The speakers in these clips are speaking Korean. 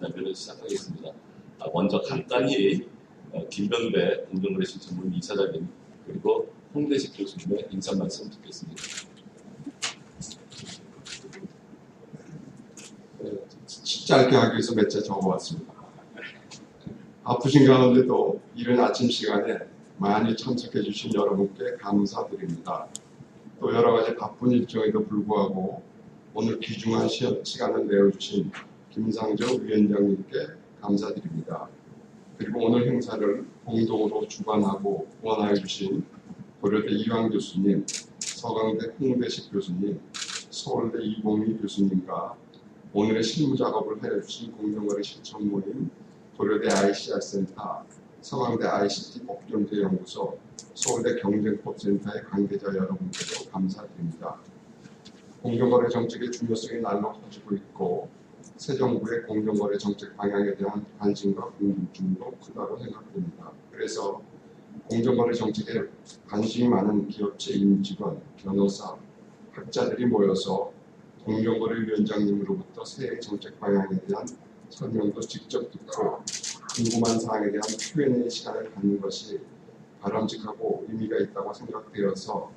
발표를 시작하겠습니다. 먼저 간단히 김병배 공정거래실천문 이사장님 그리고 홍대식 교수님의 인사 말씀 듣겠습니다. 짧게 하기 위해서 몇 자 적어왔습니다. 바쁘신 가운데도 이른 아침 시간에 많이 참석해 주신 여러분께 감사드립니다. 또 여러 가지 바쁜 일정에도 불구하고 오늘 귀중한 시간을 내어주신 김상정 위원장님께 감사드립니다. 그리고 오늘 행사를 공동으로 주관하고 후원하여 주신 고려대 이황 교수님, 서강대 홍대식 교수님, 서울대 이봉희 교수님과 오늘의 실무 작업을 하여 주신 공정거래 실천 모임, 고려대 ICR센터, 서강대 ICT 법경제연구소, 서울대 경쟁법센터의 관계자 여러분께도 감사드립니다. 공정거래 정책의 중요성이 날로 커지고 있고 새 정부의 공정거래 정책 방향에 대한 관심과 궁금증도 크다고 생각됩니다. 그래서 공정거래 정책에 관심이 많은 기업체 임직원, 변호사, 학자들이 모여서 공정거래위원장님으로부터 새해 정책 방향에 대한 설명도 직접 듣고 궁금한 사항에 대한 Q&A 시간을 갖는 것이 바람직하고 의미가 있다고 생각되어서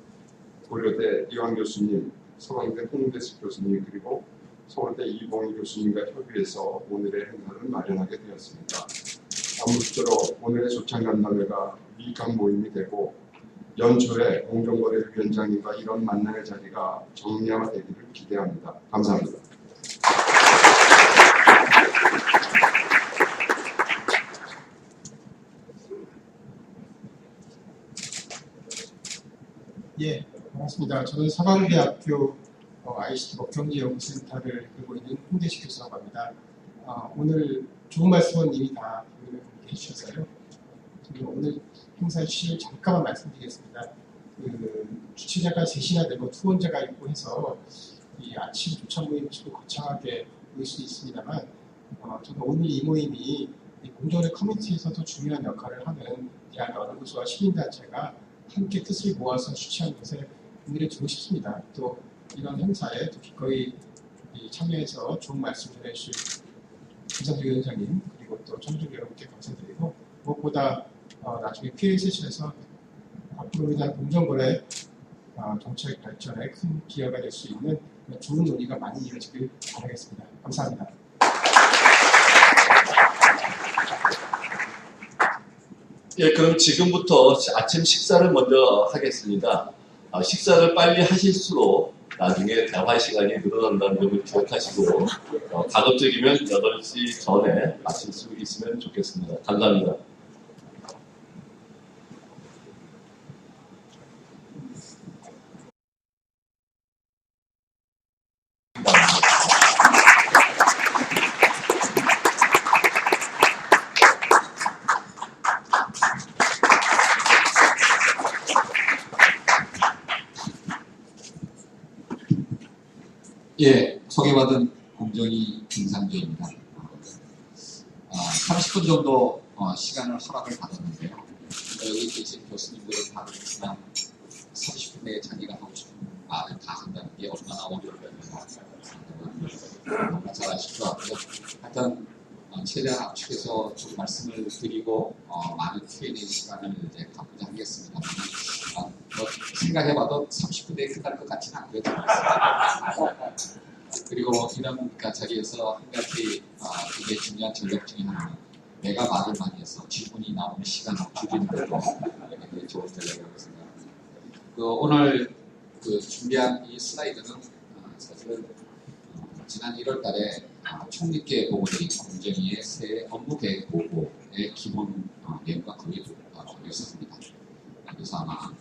고려대 이황 교수님, 서강대 홍대식 교수님 그리고 서울대 이봉희 교수님과 협의해서 오늘의 행사를 마련하게 되었습니다. 아무쪼록 오늘의 조창간담회가 유익한 모임이 되고 연초에 공정거래위원장님과 이런 만남의 자리가 정리화되기를 기대합니다. 감사합니다. 예, 반갑습니다. 저는 서강대학교 ICT 법경제연구센터를 들고 있는 홍대식 교수라고 합니다. 오늘 좋은 말씀은 이미 다 해주셔서요. 오늘 행사에 주실 잠깐만 말씀드리겠습니다. 주최자가 셋이나 되고 투혼자가 있고 해서 이 아침 조찬 모임이 좀 거창하게 보일 수도 있습니다만 저는 오늘 이 모임이 공정거래 커뮤니티에서도 중요한 역할을 하는 대학 연구소와 시민단체가 함께 뜻을 모아서 주최하는 것에 의미를 두고 싶습니다. 또 이런 행사에 또 기꺼이 참여해서 좋은 말씀 전해주실 김상정 위원장님 그리고 또 청중 여러분께 감사드리고 무엇보다 나중에 PA 세션에서 앞으로 우리나라 공정거래 정책 발전에 큰 기여가 될 수 있는 좋은 논의가 많이 이어지길 바라겠습니다. 감사합니다. 예, 그럼 지금부터 아침 식사를 먼저 하겠습니다. 식사를 빨리 하실수록 나중에 대화 시간이 늘어난다는 점을 기억하시고 가급적이면 8시 전에 마칠 수 있으면 좋겠습니다. 감사합니다. 예, 소개받은 공정위 김상정입니다. 30분 정도 시간을 허락을 받았는데요. 여기 계신 교수님들은 다들 그냥 30분 내에 자기가 하고 싶은 말을 다 한다는 게 얼마나 어려울까 너무나 잘 아실 것 같고요. 하여튼 최대한 압축해서 좀 말씀을 드리고 많은 Q&A 시간을 이제 갖고자 하겠습니다. 생각해봐도 30분 내에 끝날 것 같지는 않고요. 그리고 이런 자리에서 한 가지 되게 중요한 전략 중에 하나는 내가 말을 많이 해서 질문이 나오는 시간을 줄이는 것도 굉장히 좋은 전략이라고 생각합니다. 오늘 준비한 이 슬라이드는 사실은 지난 1월 달에 총리께 보고드린 공정위의 새 업무계획 보고의 기본 내용과 거의 유사합니다. 그래서 아마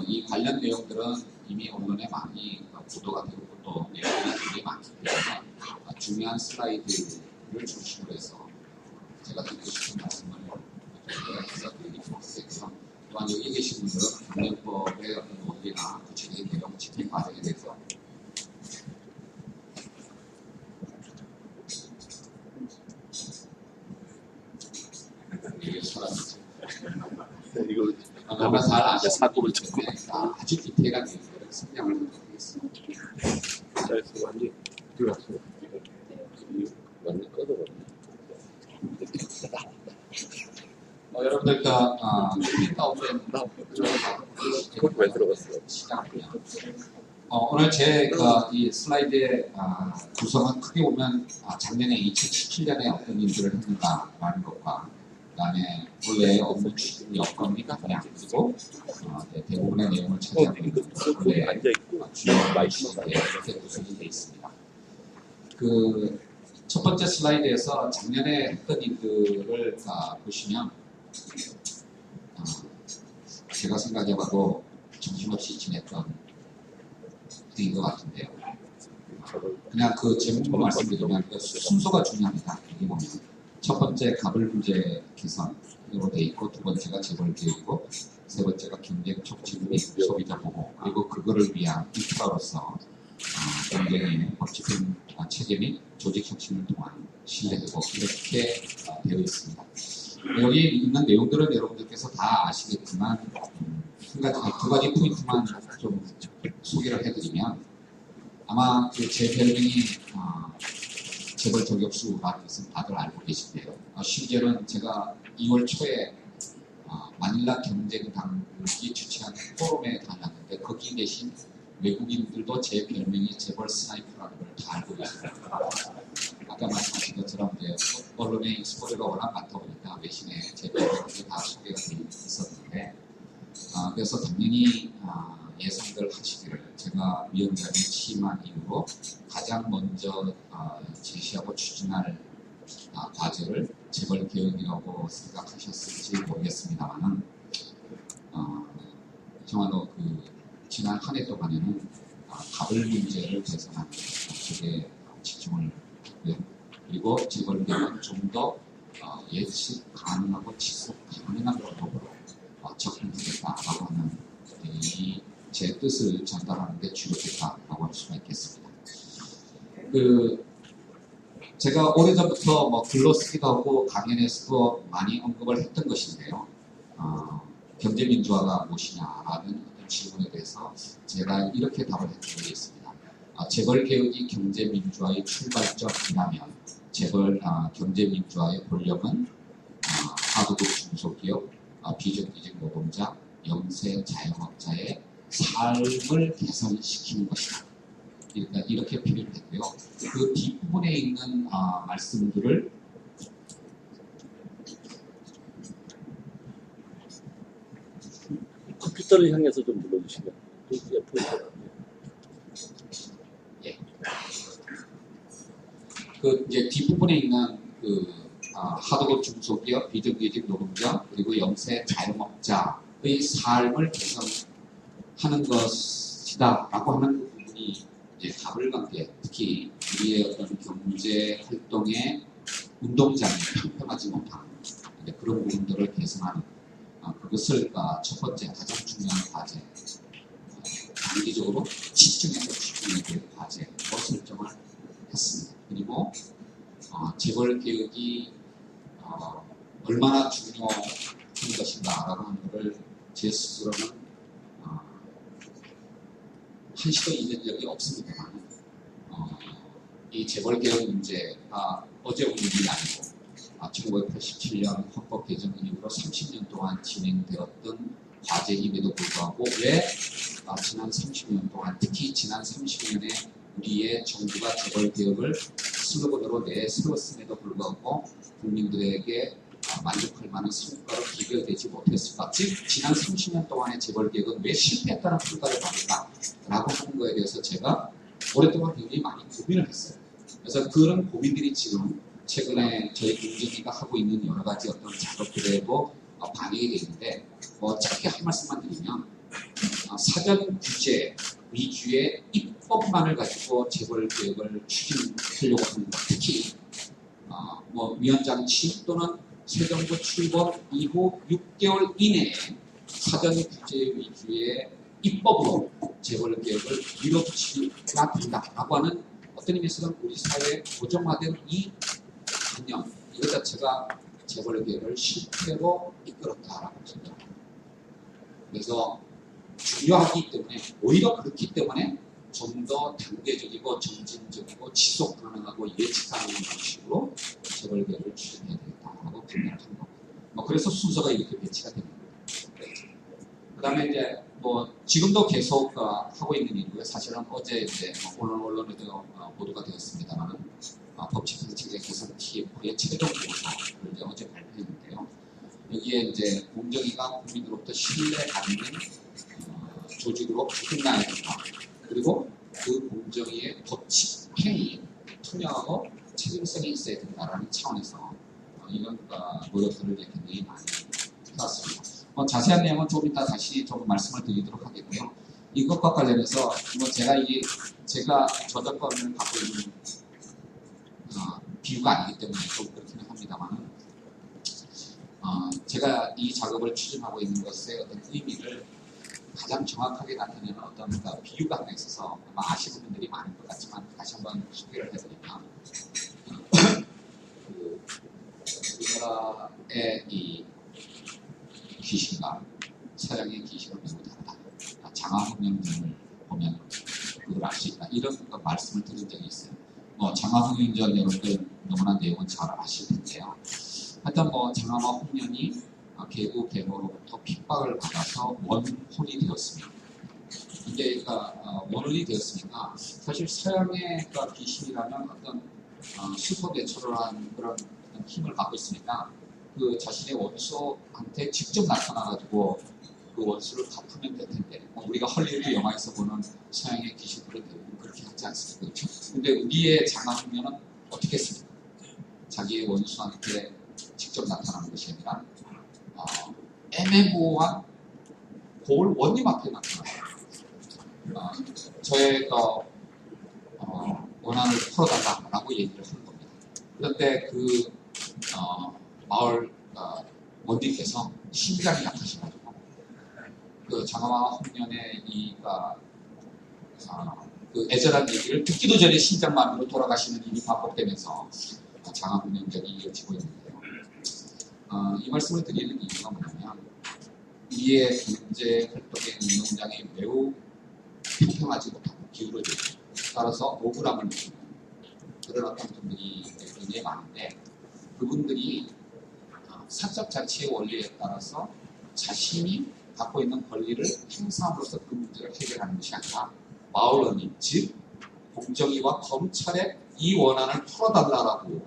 이 관련 내용들은 이미 언론에 많이 보도가 되고 또 내용이 굉장히 많기 때문에 중요한 슬라이드를 중심으로 해서 제가 드리고 싶은 말씀을 해서 드리도록 하겠고요. 또한 여기 계신 분들은 경영법의 어떤 논리나 구체적인 내용 집행 과정에 대해서 이거 너무나 잘 아시는 사고를 때문에 아주 디테일한 내용들을 설명을 하도록 하겠습니다. 잘했어. 완전 들어왔어. 완전 꺼져버렸네. 여러분들과 프린트아웃된 왜 들어갔어? 시작합니다. 오늘 제가 이 슬라이드의 구성은 크게 보면 작년에 2017년에 어떤 일들을 했는가라는 것과 그다음에 원래 업무 추진이 어떻습니까? 그리고 대부분의 내용을 차지하고 있는 원래 주요 마이크에 이렇게 구성이 되어 있습니다. 그 첫 번째 슬라이드에서 작년에 했던 일들을 보시면 제가 생각해봐도 정신없이 지냈던 일인 것 같은데요. 그냥 그 제목만 말씀드리면 그 순서가 중요합니다. 여기 보면 첫 번째 가불 문제 개선으로 돼 있고, 두 번째가 재벌 개혁이고, 세 번째가 경쟁 촉진 및 소비자 보호, 그리고 그거를 위한 인프라로서 경쟁의 법적인 체계 및 조직 혁신을 통한 신뢰회복, 이렇게 되어 있습니다. 여기 있는 내용들은 여러분들께서 다 아시겠지만 두 가지 포인트만 좀 소개를 해드리면, 아마 그 제 별명이 재벌 저격수라는 것은 다들 알고 계신데요. 심지어는 제가 2월 초에 마닐라 경쟁 당국이 주최한 포럼에 다녔는데, 거기 계신 외국인들도 제 별명이 재벌 스나이퍼라는 걸 다 알고 있습니다. 아까 말씀하신 것처럼 이제 언론의 익스포저가 워낙 많다 보니까 외신에 제 별명이 다 소개가 되어 있었는데, 그래서 당연히 예상들 하시기를 제가 위원장에 취임한 이후로 가장 먼저 제시하고 추진할 과제를 재벌 개혁이라고 생각하셨을지 모르겠습니다만은, 정말로 지난 한 해 동안에는 가불 문제를 개선하는 쪽에 집중을 했고요. 그리고 재벌 개혁은 좀 더 예측 가능하고 지속 가능한 방법으로 접근하겠다라고 하는 제 뜻을 전달하는 데 주력했다라고 할 수가 있겠습니다. 제가 오래전부터 글로 쓰기도 하고 강연에서도 많이 언급을 했던 것인데요. 경제민주화가 무엇이냐라는 질문에 대해서 제가 이렇게 답을 했던 적이 있습니다. 재벌개혁이 경제민주화의 출발점이라면 경제민주화의 본령은 하도급 중소기업, 비정규직 노동자, 영세 자영업자의 삶을 개선시키는 것이다. 그러니까 이렇게 표현을 했고요. 그 뒷부분에 있는 말씀들을 컴퓨터를 향해서 좀 눌러주시면. 예. 이제 뒷부분에 있는 하도급 중소기업, 비정규직 노동자, 그리고 영세 자영업자의 삶을 개선하는 것이다라고 하는 부분이 이제 가불관계, 특히 우리의 어떤 경제 활동의 운동장이 평평하지 못한 그런 부분들을 개선하는 그것을 첫 번째 가장 중요한 과제, 단기적으로 집중해서 추진해야 될 과제로 설정을 했습니다. 그리고 재벌 개혁이 얼마나 중요한 것인가라고 하는 것을 제 스스로는 한시도 잊은 적이 없습니다만, 이 재벌 개혁 문제가 어제 오는 일이 아니고 1987년 헌법 개정 이후로 30년 동안 진행되었던 과제임에도 불구하고 왜 지난 30년 동안, 특히 지난 30년에 우리의 정부가 재벌 개혁을 슬로건으로 내세웠음에도 불구하고 국민들에게 만족할 만한 성과로 비교되지 못했을까? 즉 지난 30년 동안의 재벌 개혁은 왜 실패했다는 평가를 받을까라고 하는 것에 대해서 제가 오랫동안 굉장히 많이 고민을 했어요. 그래서 그런 고민들이 지금 최근에 저희 공정위가 하고 있는 여러 가지 어떤 작업들에도 반영이 되어 있는데, 짧게 한 말씀만 드리면, 사전 규제 위주의 입법만을 가지고 재벌 개혁을 추진하려고 하는 것, 특히 위원장 취임 또는 새 정부 출범 이후 6개월 이내에 사전 규제 위주의 입법으로 재벌 개혁을 밀어붙이가 된다라고 하는 어떤 의미에서는 우리 사회에 고정화된 이 관념, 이것 자체가 재벌 개혁을 실패로 이끌었다라고 생각합니다. 그래서 중요하기 때문에, 오히려 그렇기 때문에 좀 더 단계적이고 점진적이고 지속 가능하고 예측 가능한 방식으로 재벌 개혁을 추진해야 되겠다라고 원서가 이렇게 배치가 됩니다. 그 다음에 이제 뭐 지금도 계속 하고 있는 일이고요. 사실은 어제 이제 언론에도 보도가 되었습니다만 법칙정책의 개선 TF의 최종 보고서를 이제 어제 발표했는데요. 여기에 이제 공정위가 국민으로부터 신뢰받는 조직으로 끝나야 된다. 그리고 그 공정위의 법칙 행위, 투명하고 책임성이 있어야 된다라는 차원에서 이런 노력들을 이제 굉장히 많이 해왔습니다. 자세한 내용은 조금 이따 다시 조금 말씀을 드리도록 하겠고요. 이것과 관련해서 제가 저작권을 갖고 있는 비유가 아니기 때문에 좀 그렇기는 합니다만, 제가 이 작업을 추진하고 있는 것의 어떤 의미를 가장 정확하게 나타내는 어떤 비유가 하나 있어서 아마 아시는 분들이 많을 것 같지만 다시 한번 소개를 해드리면, 우리나라의 이 귀신과 서양의 귀신은 매우 다르다. 장화홍련전을 보면 그걸 알 수 있다. 이런 말씀을 드린 적이 있어요. 장화홍련전 여러분들 너무나 내용은 잘 아실 텐데요. 하여튼 장화홍련이 개구 계모로부터 핍박을 받아서 원혼이 되었습니다. 이게 원혼이 되었으니까 사실 서양의 귀신이라면 어떤 수소대처럼 그런 힘을 갖고 있으니까 그 자신의 원수한테 직접 나타나가지고 그 원수를 갚으면 될 텐데, 우리가 헐리우드 영화에서 보는 서양의 귀신들은 대부분 그렇게 하지 않습니까? 그렇죠? 근데 우리의 장화홍련은 어떻게 했습니까? 자기의 원수한테 직접 나타나는 것이 아니라 애매모호한 고을 원님 앞에 나타나요. 저의 원한을 풀어달라라고 얘기를 하는 겁니다. 그런데 그 마을 원님께서 심장이 약하셔가지고 그 장화홍련의 그 애절한 얘기를 듣기도 전에 심장마비로 돌아가시는 일이 반복되면서 장화홍련전이 이어지고 있는데요. 이 말씀을 드리는 이유가 뭐냐면, 우리의 경제 활동의 운동장이 매우 평평하지 못하고 기울어져 있고, 따라서 억울함을 느끼는 그런 어떤 분들이 굉장히 많은데, 그분들이 사적 자치의 원리에 따라서 자신이 갖고 있는 권리를 행사함으로써 그 문제를 해결하는 것이 아니라 마을원님, 즉 공정위와 검찰에 이 원한을 풀어달라고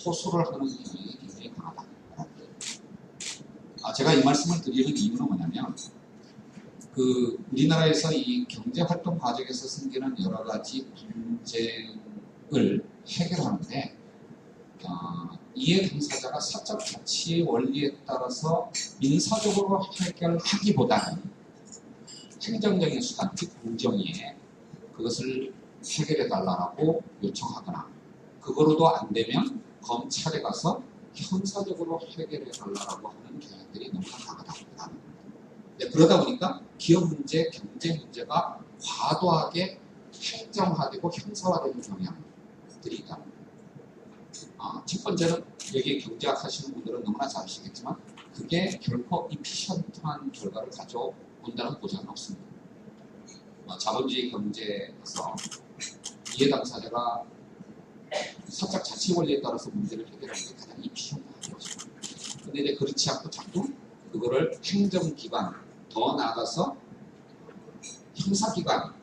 호소를 하는 경향이 굉장히 강하다. 제가 이 말씀을 드리는 이유는 뭐냐면, 우리나라에서 이 경제활동 과정에서 생기는 여러 가지 분쟁을 해결하는데, 이해 당사자가 사적 자치의 원리에 따라서 민사적으로 해결하기보다는 행정적인 수단, 즉 공정위에 그것을 해결해달라고 요청하거나, 그거로도 안 되면 검찰에 가서 형사적으로 해결해달라고 하는 경향들이 너무 강하다. 그러다 보니까 기업 문제, 경제 문제가 과도하게 행정화되고 형사화되는 경향들이 있다. 첫 번째는 여기 경제학 하시는 분들은 너무나 잘 아시겠지만, 그게 결코 이피션트한 결과를 가져온다는 보장은 없습니다. 자본주의 경제에서 이해 당사자가 사적 자치 원리에 따라서 문제를 해결하는 게 가장 이피션트한 것입니다. 근데 이제 그렇지 않고 자꾸 그거를 행정기관, 더 나아가서 형사기관에게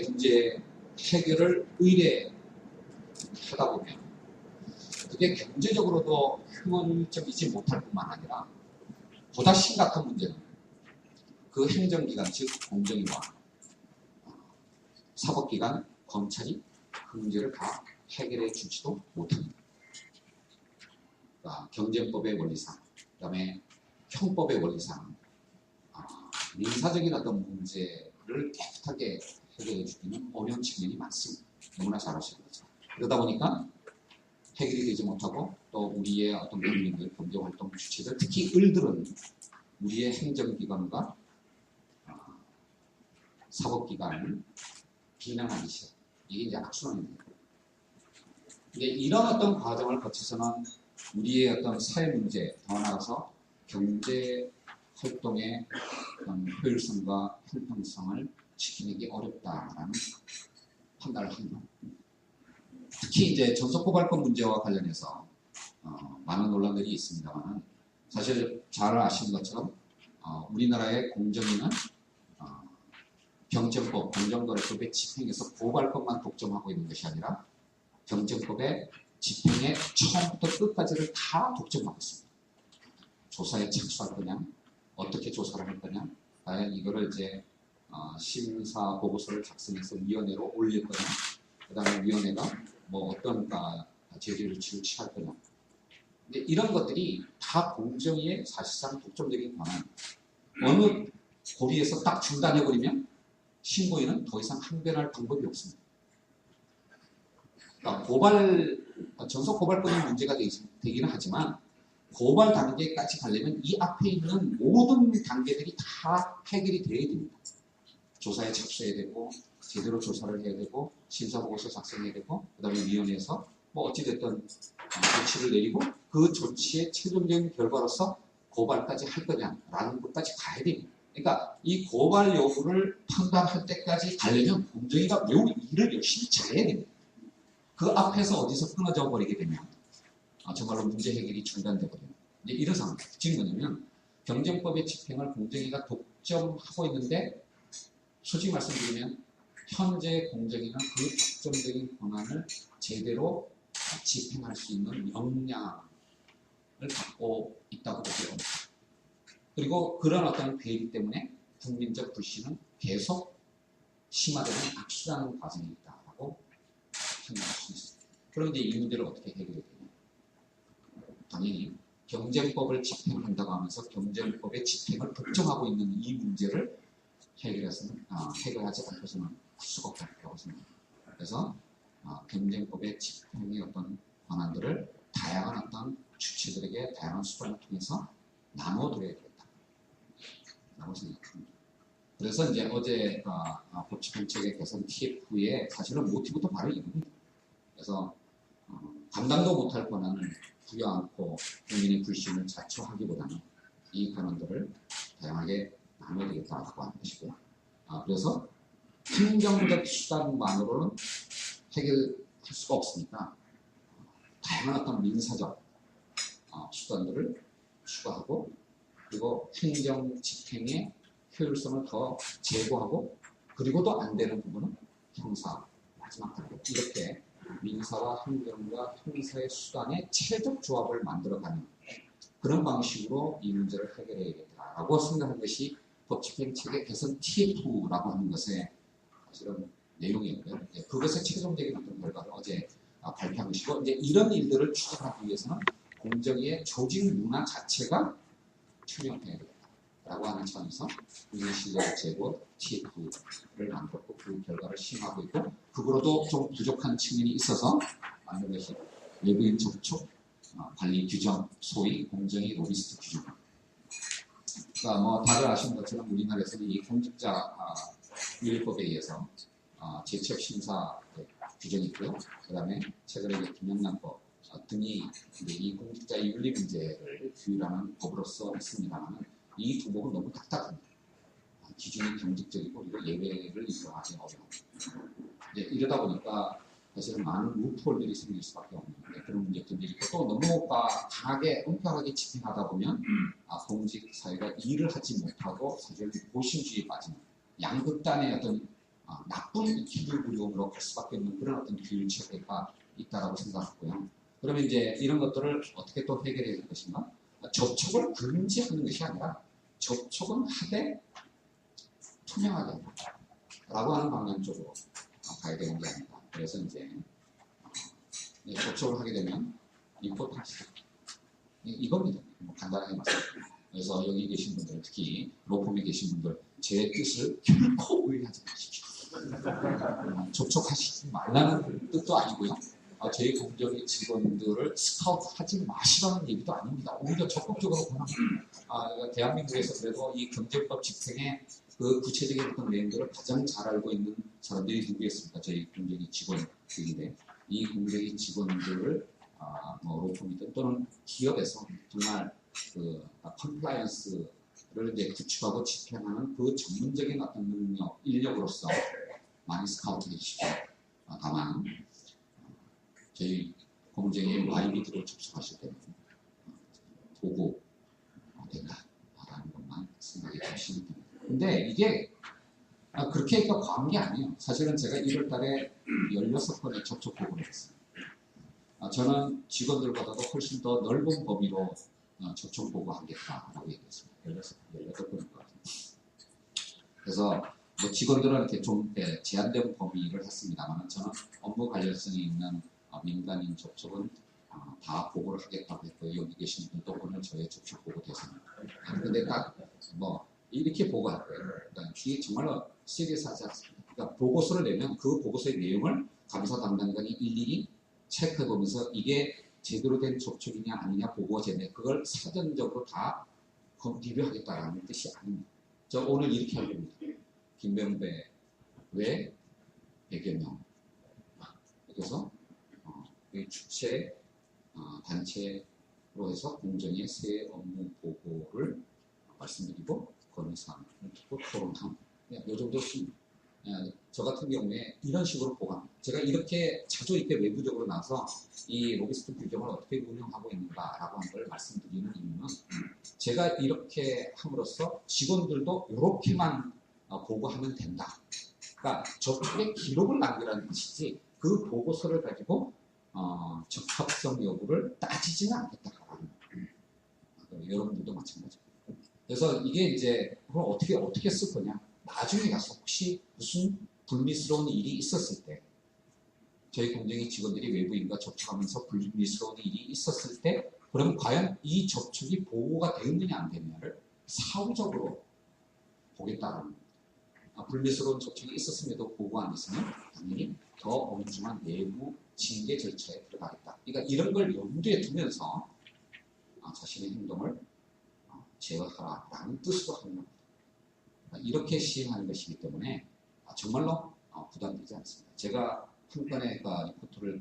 문제 해결을 의뢰하다 보면 그게 경제적으로도 효율적이지 못할 뿐만 아니라 보다 심각한 문제는 그 행정기관, 즉 공정위와 사법기관, 검찰이 그 문제를 다 해결해 주지도 못합니다. 경쟁법의 원리상, 그 다음에 형법의 원리상 민사적인 어떤 문제를 깨끗하게 해결해 주기는 어려운 측면이 많습니다. 너무나 잘 아시는 거죠. 그러다 보니까 해결이 되지 못하고, 또 우리의 어떤 국민들, 경제활동 주체들, 특히 을들은 우리의 행정기관과 사법기관을 비난하기 시작. 이게 이제 악순환입니다. 근데 이런 어떤 과정을 거쳐서는 우리의 어떤 사회 문제, 더 나아가서 경제 활동의 효율성과 형평성을 지키기 어렵다라는 판단을 합니다. 특히 이제 전속고발권 문제와 관련해서 많은 논란들이 있습니다만, 사실 잘 아시는 것처럼 우리나라의 공정위는 경정법, 공정거래법의 집행에서 고발법만 독점하고 있는 것이 아니라 경정법의 집행의 처음부터 끝까지를 다 독점하고 있습니다. 조사에 착수할 거냐, 어떻게 조사를 할 거냐, 과연 이거를 이제 심사 보고서를 작성해서 위원회로 올릴 거냐, 그 다음에 위원회가 뭐 어떤 제재를 취할 거냐. 근데 이런 것들이 다 공정위의 사실상 독점적인 권한. 어느 고리에서 딱 중단해버리면 신고인은 더 이상 항변할 방법이 없습니다. 그러니까 전속 고발권이 문제가 되기는 하지만 고발 단계까지 가려면 이 앞에 있는 모든 단계들이 다 해결이 되어야 됩니다. 조사에 착수해야 되고, 제대로 조사를 해야 되고, 심사보고서 작성해야 되고, 그 다음에 위원회에서 뭐 어찌됐든 조치를 내리고 그 조치의 최종적인 결과로서 고발까지 할 거냐라는 것까지 가야 됩니다. 그러니까 이 고발 여부를 판단할 때까지 가려면 공정위가 매우 일을 열심히 잘해야 됩니다. 그 앞에서 어디서 끊어져 버리게 되면 정말로 문제 해결이 중단되거든요. 이제 이런 상황. 지금 뭐냐면 경정법의 집행을 공정위가 독점하고 있는데 솔직히 말씀드리면 현재 공정위는 그 독점적인 권한을 제대로 집행할 수 있는 역량을 갖고 있다고 보고요. 그리고 그런 어떤 괴리 때문에 국민적 불신은 계속 심화되는 악순환 과정이 있다고 생각할 수 있습니다. 그런데 이 문제를 어떻게 해결해야 되냐? 당연히 경쟁법을 집행한다고 하면서 경쟁법의 집행을 독점하고 있는 이 문제를 해결하지 않고서는 할 수가 없다고 생각합니다. 그래서 경쟁법의 집행의 어떤 권한들을 다양한 어떤 주체들에게 다양한 수단을 통해서 나눠드려야 되겠다. 라고 생각합니다. 그래서 이제 어제 법집행체계 개선 TF의 사실은 모티브도 바로 이겁니다. 그래서 감당도 못할 권한을 부여안고 국민의 불신을 자초하기보다는 이 권한들을 다양하게 나눠야 되겠다고 하는 것이고요. 그래서 행정적 수단만으로는 해결할 수가 없으니까 다양한 어떤 민사적 수단들을 추가하고 그리고 행정 집행의 효율성을 더 제고하고 그리고 또 안 되는 부분은 형사 마지막 단계 이렇게 민사와 행정과 형사의 수단의 최적 조합을 만들어가는 그런 방식으로 이 문제를 해결해야겠다라고 생각한 것이 법집행체계 개선 TF라고 하는 것의 사실은 내용이었고요. 그것의 최종적인 어떤 결과를 어제 발표한 것이고 이제 이런 일들을 추진하기 위해서는 공정위의 조직 문화 자체가 투명해야 되겠다라고 하는 차원에서 국민신뢰 제고 TF를 만들었고 그 결과를 심화하고 있고 그거로도 좀 부족한 측면이 있어서 만든 것이 외부인 접촉 관리 규정, 소위 공정위 로비스트 규정. 그러니까 뭐 다들 아시는 것처럼 우리나라에서는 이 공직자 윤리법에 의해서 재취업 심사 규정이 있고요. 그 다음에 최근에 김영란법 등이 이 공직자 윤리 문제를 규율하는 법으로서 있습니다만 이 두 법은 너무 딱딱합니다. 기준이 경직적이고 그리고 예외를 인정하기 어려워요. 이러다 보니까 사실은 많은 루프홀들이 생길 수밖에 없는 그런 문제점들이 있고 또 너무 강하게 엄격하게 집행하다 보면 공직 사회가 일을 하지 못하고 사실 고심주의에 빠지는 양극단의 어떤 나쁜 기술구조로 갈 수밖에 없는 그런 어떤 규율 체계가 있다라고 생각하고요. 그러면 이제 이런 것들을 어떻게 또 해결해야 될 것인가? 접촉을 금지하는 것이 아니라 접촉은 하되 투명하게 라고 하는 방향 쪽으로 가야 되는 게 아닌가. 그래서 이제 접촉을 하게 되면 리포트하시죠. 이겁니다. 뭐 간단하게 말씀드립니다. 그래서 여기 계신 분들, 특히 로펌에 계신 분들, 제 뜻을 결코 오해하지 마십시오. 접촉하시지 말라는 뜻도 아니고요. 저희 공정위 직원들을 스카우트하지 마시라는 얘기도 아닙니다. 오히려 적극적으로 권합니다. 대한민국에서 그래도 이 경제법 집행의 그 구체적인 어떤 내용들을 가장 잘 알고 있는 사람들이 누구였습니까? 저희 공정위 직원들인데 이 공정위 직원들을 뭐 로펌이든 또는 기업에서 정말 그 컴플라이언스를 이제 구축하고 집행하는 그 전문적인 어떤 능력, 인력으로서 많이 스카우트해 주십시오. 다만 저희 공정위 YB들을 접촉하실 때는 보고 보시면 됩니다. 근데 이게 그렇게 과한 게 아니에요. 사실은 제가 1월 달에 16번의 접촉 보고를 했어요. 저는 직원들보다도 훨씬 더 넓은 범위로 접촉 보고하겠다라고 얘기했습니다. 18번인 것 같아요. 그래서 뭐 직원들은 이렇게 좀 제한된 범위를 했습니다만 저는 업무 관련성이 있는 민간인 접촉은 다 보고를 하겠다고 했고요. 여기 계신 분도 오늘 저의 접촉 보고 대상입니다. 근데 딱 뭐 이렇게 보고할 거예요. 그러니까 이게 정말로 시리어스하지 않습니다. 그러니까 보고서를 내면 그 보고서의 내용을 감사 담당관이 일일이 체크해보면서 이게 제대로 된 접촉이냐 아니냐 보고가 제대 그걸 사전적으로 다 비교하겠다라는 뜻이 아닙니다. 저 오늘 이렇게 할 겁니다. 김병배 외 100여 명. 그래서 이 주체 단체로 해서 공정의 새 업무 보고를 말씀드리고 건의사항을 듣고 토론함. 이 정도 씁니다. 저 같은 경우에 이런 식으로 보고합니다. 제가 이렇게 자주 이렇게 외부적으로 나서 이 로비스트 규정을 어떻게 운영하고 있는가라고 하는 걸 말씀드리는 이유는 제가 이렇게 함으로써 직원들도 이렇게만 보고하면 된다. 그러니까 접촉의 기록을 남기라는 뜻이지 그 보고서를 가지고 적합성 여부를 따지지는 않겠다라는 여러분들도 마찬가지입니다. 그래서 이게 이제 그럼 어떻게 쓸 거냐? 나중에 가서 혹시 무슨 불미스러운 일이 있었을 때 저희 공정위 직원들이 외부인과 접촉하면서 불미스러운 일이 있었을 때 그러면 과연 이 접촉이 보고가 되었느냐 안 되느냐를 사후적으로 보겠다라는 겁니다. 불미스러운 접촉이 있었음에도 보고 안 됐으면 당연히 더 엄중한 내부 징계 절차에 들어가겠다. 그러니까 이런 걸 염두에 두면서 자신의 행동을 제어하라라는 뜻으로 하는 겁니다. 이렇게 시행하는 것이기 때문에 정말로 부담되지 않습니다. 제가 한 건의 리포트를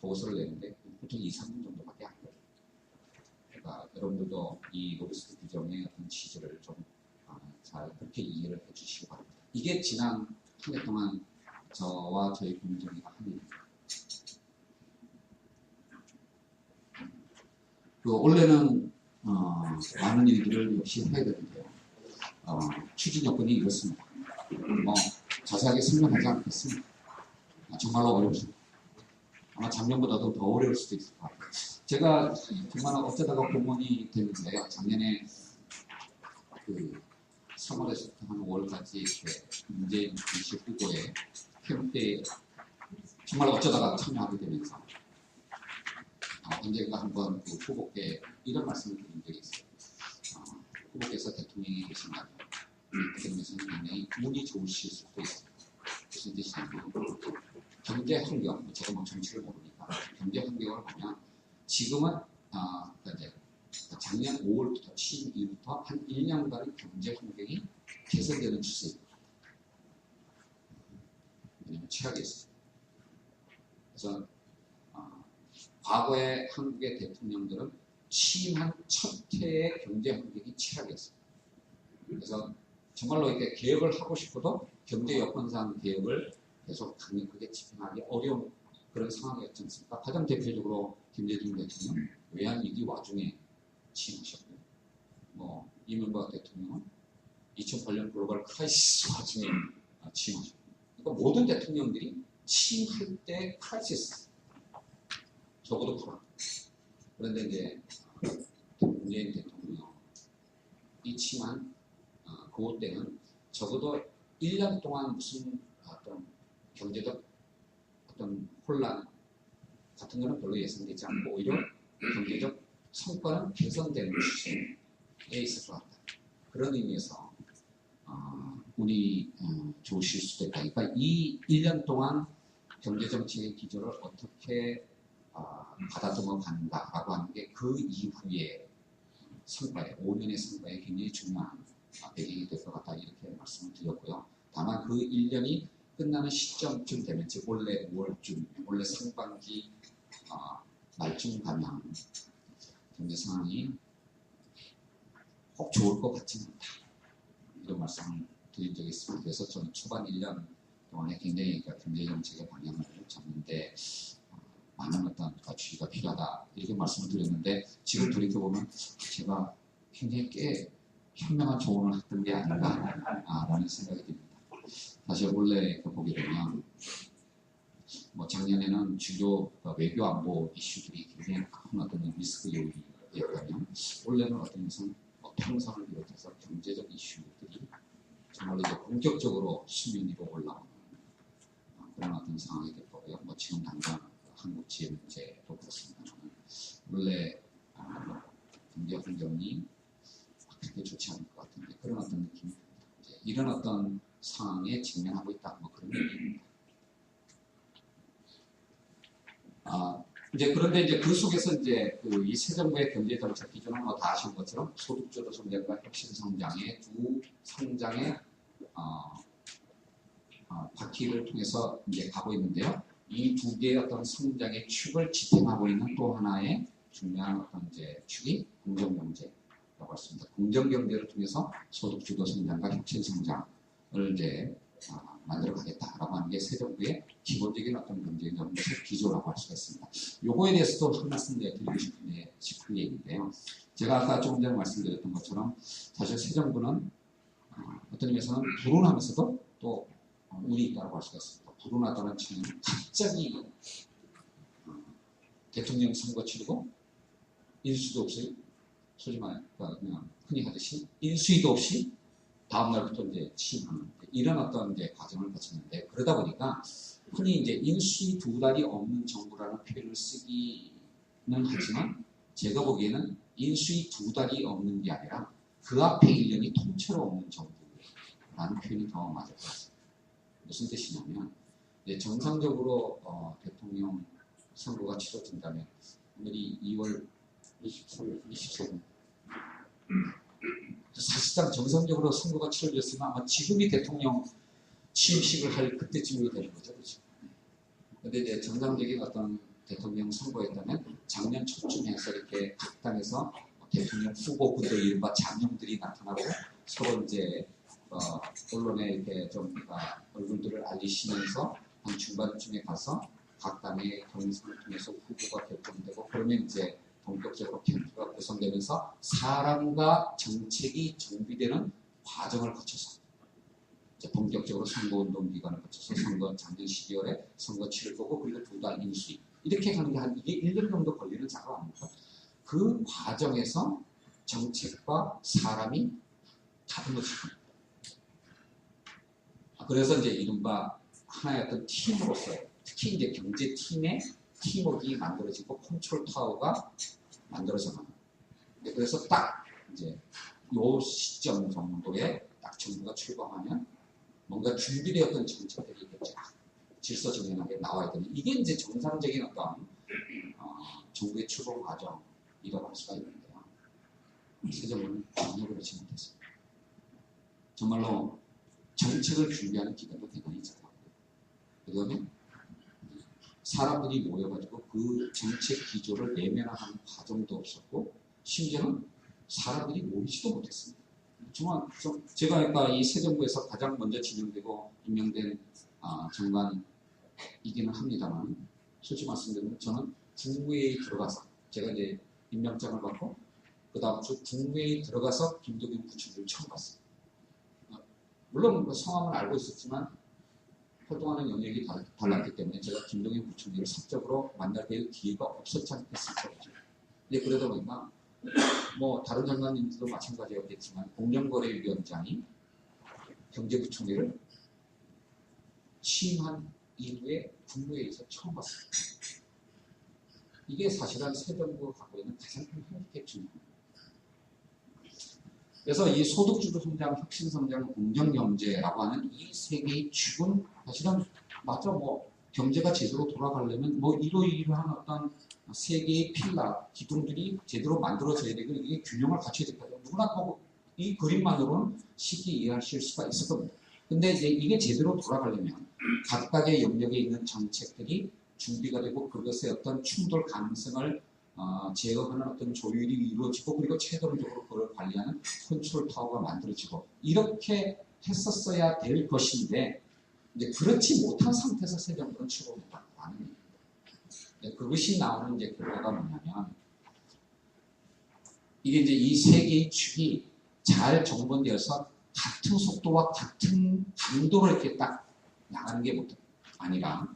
보고서를 내는데 보통 2, 3분 정도밖에 안 걸려요. 그러니까 여러분들도 이 로비스트 규정의 어떤 취지를 좀 잘 그렇게 이해를 해주시기 바랍니다. 이게 지난 한 해 동안 저와 저희 공정위가 한 일입니다. 원래는 많은 일들을 역시 해야 되는데요. 추진 여건이 이렇습니다. 뭐 자세하게 설명하지 않겠습니다. 정말로 어렵습니다. 아마 작년보다도 더 어려울 수도 있을 것 같아요. 제가 정말 어쩌다가 공무원이 됐는데요. 작년에 3월에서부터 한 5월까지 이렇게 문재인 정치 후보의 캠페인에 정말 어쩌다가 참여하게 되면서 언젠가 한번 그 후보께 이런 말씀을 드린 적이 있어요. 후보께서 대통령이 계신다면 대통령께서는 굉장히 운이 좋으실 수도 있어요. 무슨 뜻이냐면 경제 환경, 제가 뭐 정치를 모르니까 경제 환경을 보면 지금은 이제 작년 5월부터 취임 이후부터 한 1년간 경제 환경이 개선되는 추세입니다. 왜냐하면 최악이 있어요. 그래서 과거의 한국의 대통령들은 취임한 첫 해의 경제 환경이 최악이었어요. 그래서 정말로 이렇게 개혁을 하고 싶어도 경제 여건상 개혁을 계속 강력하게 집행하기 어려운 그런 상황이었지 않습니까? 가장 대표적으로 김대중 대통령 외환위기 와중에 취임하셨고요. 뭐 이명박 대통령은 2008년 글로벌 크라이시스 와중에 취임하셨고, 그러니까 모든 대통령들이 취임할 때 크라이시스, 적어도 불안. 그런데 이제 문재인 대통령이 취임한 그 때는 적어도 1년 동안 무슨 어떤 경제적 어떤 혼란 같은 거는 별로 예상되지 않고 오히려 경제적 성과는 개선되는 추세에 있을 것 같다. 그런 의미에서 운이 좋으실 수도 있다. 그러니까 이 1년 동안 경제정책의 기조를 어떻게 가다듬어 가는가라고 하는 게 그 이후의 성과에, 5년의 성과에 굉장히 중요한 배경이 될 것 같다. 이렇게 말씀을 드렸고요. 다만 그 1년이 끝나는 시점쯤 되면, 즉 올해 5월쯤, 올해 상반기 말쯤 가면 경제 상황이 꼭 좋을 것 같지는 않다. 이런 말씀을 드린 적이 있습니다. 그래서 저는 초반 1년 동안에 굉장히 경제정책의 방향을 잡는데 많은 어떤 주의가 필요하다. 이렇게 말씀을 드렸는데 지금 돌이켜보면 제가 굉장히 꽤 현명한 조언을 했던 게 아닌가라는 생각이 듭니다. 사실 원래 보게 되면 뭐 작년에는 주요 외교 안보 이슈들이 굉장히 큰 어떤 리스크 요인이었다면 올해는 어떤 것은 평상을 비롯해서 경제적 이슈들이 정말 이제 본격적으로 수면 위로 올라오는 그런 어떤 상황이 될 거고요. 뭐 지금 당장 한국 지혜 문제도 그렇습니다만 원래 경제 환경이 그렇게 좋지 않을 것 같은데 그런 어떤 느낌이 듭니다. 이런 어떤 상황에 직면하고 있다. 뭐 그런 얘기입니다. 그런데 이제 그 속에서 이제 이 새 정부의 경제 정책 기조는 뭐 다 아시는 것처럼 소득주도 성장과 혁신 성장의 두 성장의 바퀴를 통해서 이제 가고 있는데요. 이 두 개의 어떤 성장의 축을 지탱하고 있는 또 하나의 중요한 어떤 이제 축이 공정경제라고 했습니다. 공정경제를 통해서 소득주도 성장과 혁신 성장을 이제 만들어가겠다라고 하는 게 새 정부의 기본적인 어떤 경제 정책 기조라고 할 수가 있습니다. 요거에 대해서도 한 말씀 드리고 싶은 얘기인데요. 제가 아까 조금 전에 말씀드렸던 것처럼 사실 새 정부는 어떤 의미에서는 불운하면서도 또 운이 있다고 할 수가 있습니다. 불운하다는 측면은 갑자기 대통령 선거 치르고 인수도 없이 소위 말해 그냥 흔히 하듯이 인수위도 없이 다음 날부터 이제 취임하는 이런 어떤 이제 과정을 거치는데 그러다 보니까 흔히 이제 인수위 두 달이 없는 정부라는 표현을 쓰기는 하지만 제가 보기에는 인수위 두 달이 없는 게 아니라 그 앞에 1년이 통째로 없는 정부라는 표현이 더 맞을 것 같습니다. 무슨 뜻이냐면 정상적으로 대통령 선거가 치러진다면 오늘이 2월 23일, 24일 사실상 정상적으로 선거가 치러졌으면 아마 지금이 대통령 취임식을 할 그때쯤이 되는 거죠. 그렇죠? 근데 이제 정상적인 어떤 대통령 선거였다면 작년 초쯤 해서 이렇게 각 당에서 대통령 후보군들 이른바 장령들이 나타나고 서로 이제 언론에 이렇게 좀 얼굴들을 알리시면서 한 중반쯤에 가서 각 당의 경선을 통해서 후보가 결정되고 그러면 이제 본격적으로 캠프가 구성되면서 사람과 정책이 정비되는 과정을 거쳐서 이제 본격적으로 선거운동 기간을 거쳐서 작년 12월에 선거 치를 거고 그리고 두 달 인수위 이렇게 가는 게 한 이게 1년 정도 걸리는 작업 아닙니까? 그 과정에서 정책과 사람이 다듬어지고 그래서 이제 이른바 하나의 어떤 팀으로서 특히 이제 경제팀의 팀워크가 만들어지고 컨트롤 타워가 만들어져가는. 그래서 딱 이제 요 시점 정도에 딱 정부가 출범하면 뭔가 준비되었던 정책들이 이렇게 쫙 질서 정연하게 나와야 되는 이게 이제 정상적인 어떤 정부의 출범 과정이라고 할 수가 있는데요. 새 정부는 전혀 그렇지 못했습니다. 정말로 정책을 준비하는 기간도 대단히 짧았고요. 그 다음에 사람들이 모여가지고 그 정책 기조를 내면화하는 과정도 없었고 심지어는 사람들이 모이지도 못했습니다. 정말 제가 그러니까 이 새 정부에서 가장 먼저 지명되고 임명된 장관이기는 합니다만 솔직히 말씀드리면 저는 국무회의에 들어가서 제가 이제 임명장을 받고 그 다음 주 국무회의에 들어가서 김도균 부총리를 처음 봤어요. 물론 그 성함을 알고 있었지만 활동하는 영역이 달랐기 때문에 제가 김동연 부총리를 사적으로 만날 기회가 없었지 않겠습니까? 그러다 보니까 뭐 다른 장관님들도 마찬가지였겠지만 공정거래위원장이 경제부총리를 취임한 이후에 국무회의에서 처음 봤습니다. 이게 사실은 새 정부가 갖고 있는 가장 큰 행복의 중입니다. 그래서 이 소득주도 성장, 혁신성장, 공정경제라고 하는 이 세 개의 축은 사실은 맞죠. 뭐 경제가 제대로 돌아가려면 뭐 이러이러한 어떤 세 개의 필라, 기둥들이 제대로 만들어져야 되고 이게 균형을 갖춰야 될거예요. 누구나 보고 이 그림만으로는 쉽게 이해하실 수가 있을 겁니다. 근데 이제 이게 제대로 돌아가려면 각각의 영역에 있는 정책들이 준비가 되고 그것의 어떤 충돌 가능성을 제어하는 어떤 조율이 이루어지고 그리고 최종적으로 그걸 관리하는 컨트롤 타워가 만들어지고 이렇게 했었어야 될 것인데 이제 그렇지 못한 상태에서 새 정부는 출범했다는 얘기입니다. 그것이 나오는 이제 결과가 뭐냐면 이게 이제 이 세 개의 축이 잘 정돈되어서 같은 속도와 같은 강도로 이렇게 딱 나가는 게 아니라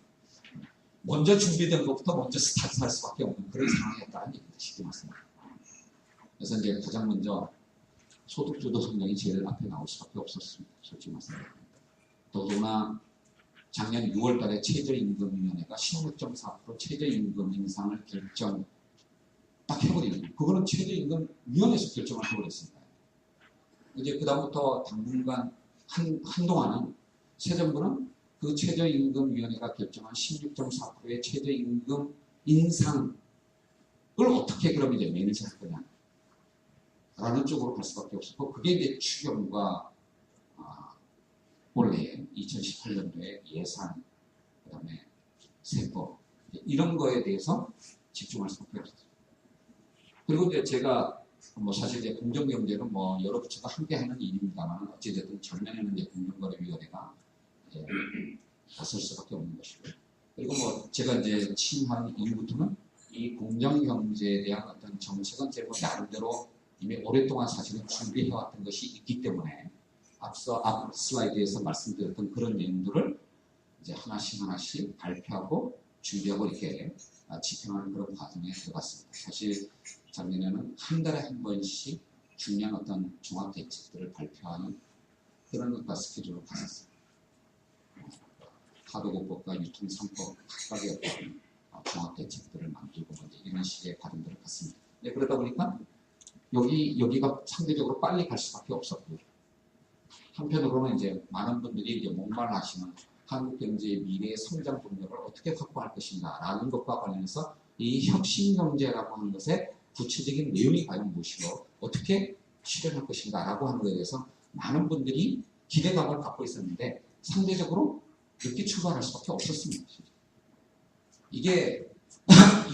먼저 준비된 것부터 먼저 스타트할 수밖에 없는 그런 상황이었다는 얘기입니다. 쉽게 말씀드립니다. 그래서 이제 가장 먼저 소득주도 성장이 제일 앞에 나올 수밖에 없었습니다. 솔직히 말씀드립니다. 더구나 작년 6월 달에 최저임금위원회가 16.4% 최저임금 인상을 결정 딱 해버리는 거예요. 그거는 최저임금위원회에서 결정을 해버렸습니다. 이제 그다음부터 당분간 한동안은 새 정부는 그 최저임금위원회가 결정한 16.4%의 최저임금 인상을 어떻게 그럼 이제 매니지 할 거냐 라는 쪽으로 갈 수밖에 없었고 그게 이제 추경과 원래 2018년도에 예산 그다음에 세법 이런 거에 대해서 집중할 수밖에 없었어요. 그리고 이제 제가 사실 이제 공정경제는 여러 부처가 함께 하는 일입니다만 어찌됐든 전면에는 이제 공정거래위원회가 이제 나설 수밖에 없는 것이고 그리고 제가 이제 취임한 이후부터는 이 공정경제에 대한 어떤 정책은 제가 나름대로 이미 오랫동안 사실은 준비해왔던 것이 있기 때문에 앞서 앞 슬라이드에서 말씀드렸던 그런 내용들을 이제 하나씩 발표하고 준비하고 이렇게 집행하는 그런 과정에 들어갔습니다. 사실 작년에는 한 달에 한 번씩 중요한 어떤 종합 대책들을 발표하는 그런 것과 스케줄을 갔었습니다. 하도급법과 유통상법 각각의 어떤 종합 대책들을 만들고 이런 식의 과정들을 갔습니다. 네, 그러다 보니까 여기가 상대적으로 빨리 갈 수밖에 없었고요. 한편으로는 이제 많은 분들이 이제 목말라하시는 한국 경제의 미래의 성장 동력을 어떻게 확보할 것인가라는 것과 관련해서 이 혁신 경제라고 하는 것의 구체적인 내용이 과연 무엇이고 어떻게 실현할 것인가라고 하는 것에 대해서 많은 분들이 기대감을 갖고 있었는데 상대적으로 늦게 출발할 수밖에 없었습니다. 이게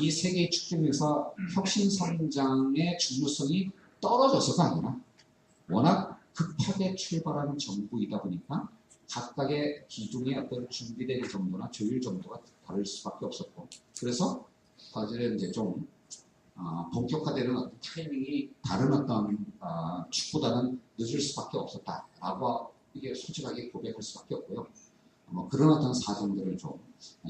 이 세계의 축중에서 혁신 성장의 중요성이 떨어져서가 아니라 워낙 급하게 출발하는 정부이다 보니까 각각의 기둥의 어떤 준비된 정도나 조율 정도가 다를 수밖에 없었고 그래서 사실은 이제 좀 본격화되는 어떤 타이밍이 다른 어떤 축보다는 늦을 수밖에 없었다라고 이게 솔직하게 고백할 수밖에 없고요. 그런 어떤 사정들을 좀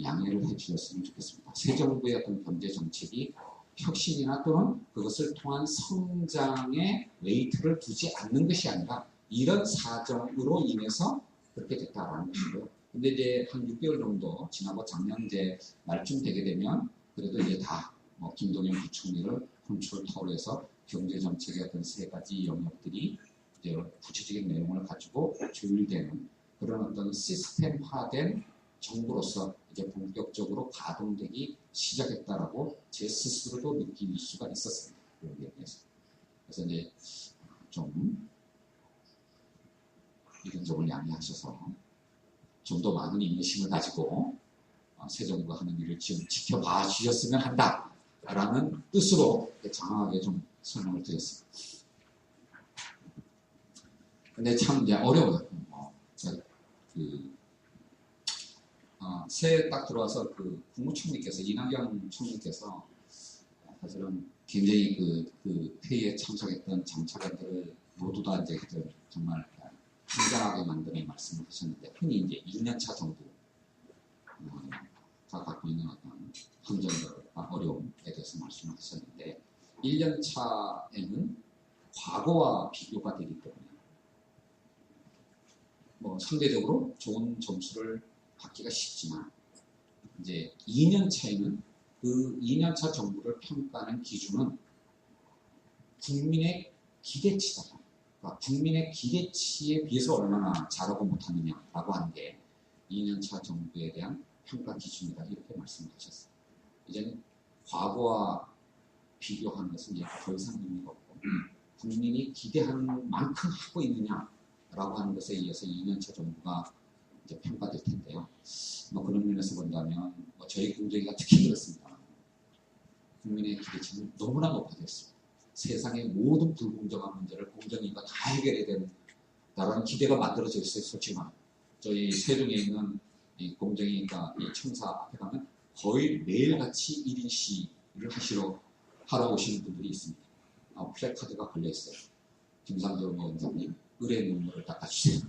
양해를 해주셨으면 좋겠습니다. 새 정부의 어떤 경제 정책이 혁신이나 또는 그것을 통한 성장에 웨이트를 두지 않는 것이 아니라 이런 사정으로 인해서 그렇게 됐다라는 것이고요. 근데 이제 한 6개월 정도 지나고 작년 이제 말쯤 되게 되면 그래도 이제 다 김동연 부총리를 컨트롤 타워에서 경제 정책의 어떤 세 가지 영역들이 이제 구체적인 내용을 가지고 조율되는 그런 어떤 시스템화된 정부로서 이제 본격적으로 가동되기 시작했다라고 제 스스로도 느낄 수가 있었습니다. 그래서 이제 좀 이런 점을 양해하셔서 좀 더 많은 인내심을 가지고 새 정부가 하는 일을 지금 지켜봐 주셨으면 한다라는 뜻으로 장황하게 좀 설명을 드렸습니다. 근데 참 이제 어려워요. 새해 딱 들어와서 그 국무총리께서 이낙연 총리께서 사실은 굉장히 그 회의에 참석했던 정치관들을 모두 다 이제 정말 긴장하게 만드는 말씀을 하셨는데 흔히 이제 2년차 정부가 갖고 있는 어떤 함정과 어려움에 대해서 말씀을 하셨는데 1년차에는 과거와 비교가 되기 때문에 상대적으로 좋은 점수를 받기가 쉽지만 이제 2년 차에는 그 2년차 정부를 평가하는 기준은 국민의 기대치다. 그러니까 국민의 기대치에 비해서 얼마나 잘하고 못하느냐라고 하는 게 2년차 정부에 대한 평가 기준이다. 이렇게 말씀을 하셨어요. 이제는 과거와 비교하는 것은 이제 더 이상 의미가 없고 국민이 기대하는 만큼 하고 있느냐라고 하는 것에 의해서 2년차 정부가 이제 평가될 텐데요. 그런 면에서 본다면 저희 공정위가 특히 그렇습니다. 국민의 기대치는 너무나 높아졌습니다. 세상의 모든 불공정한 문제를 공정위가 다 해결해야 된다라는 기대가 만들어져 있어요. 솔직히 저희 세종에 있는 이 공정위가 이 청사 앞에 가면 거의 매일같이 1인 시위를 하러 오시는 분들이 있습니다. 플래카드가 걸려 있어요. 김상조 위원장님 의뢰 눈물을 닦아주세요.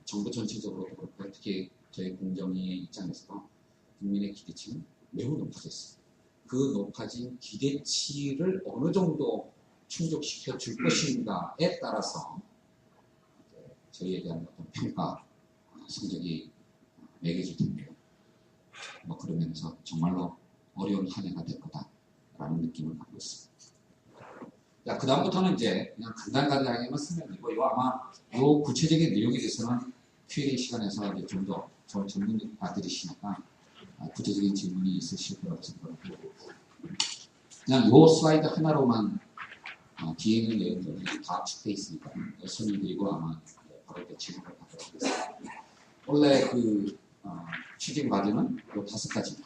정부 전체적으로 그렇고 특히 저희 공정위의 입장에서 국민의 기대치는 매우 높아졌어요. 그 높아진 기대치를 어느 정도 충족시켜 줄 것인가에 따라서 저희에 대한 어떤 평가 성적이 매겨질 텐데요. 뭐 그러면서 정말로 어려운 한 해가 될 거다라는 느낌을 갖고 있습니다. 자, 그 다음부터는 이제 그냥 간단하게만 쓰면 되고, 이거 아마 요 구체적인 내용에 대해서는 Q&A 시간에서 이제 좀 더 전문가들이시니까 구체적인 질문이 있으실 거라고 생각하고, 그냥 요 슬라이드 하나로만 뒤에 있는 내용들이 다 축돼 있으니까 설명드리고 아마 바로 이렇게 질문을 받도록 하겠습니다. 원래 그 추진 과제는 요 5가지입니다.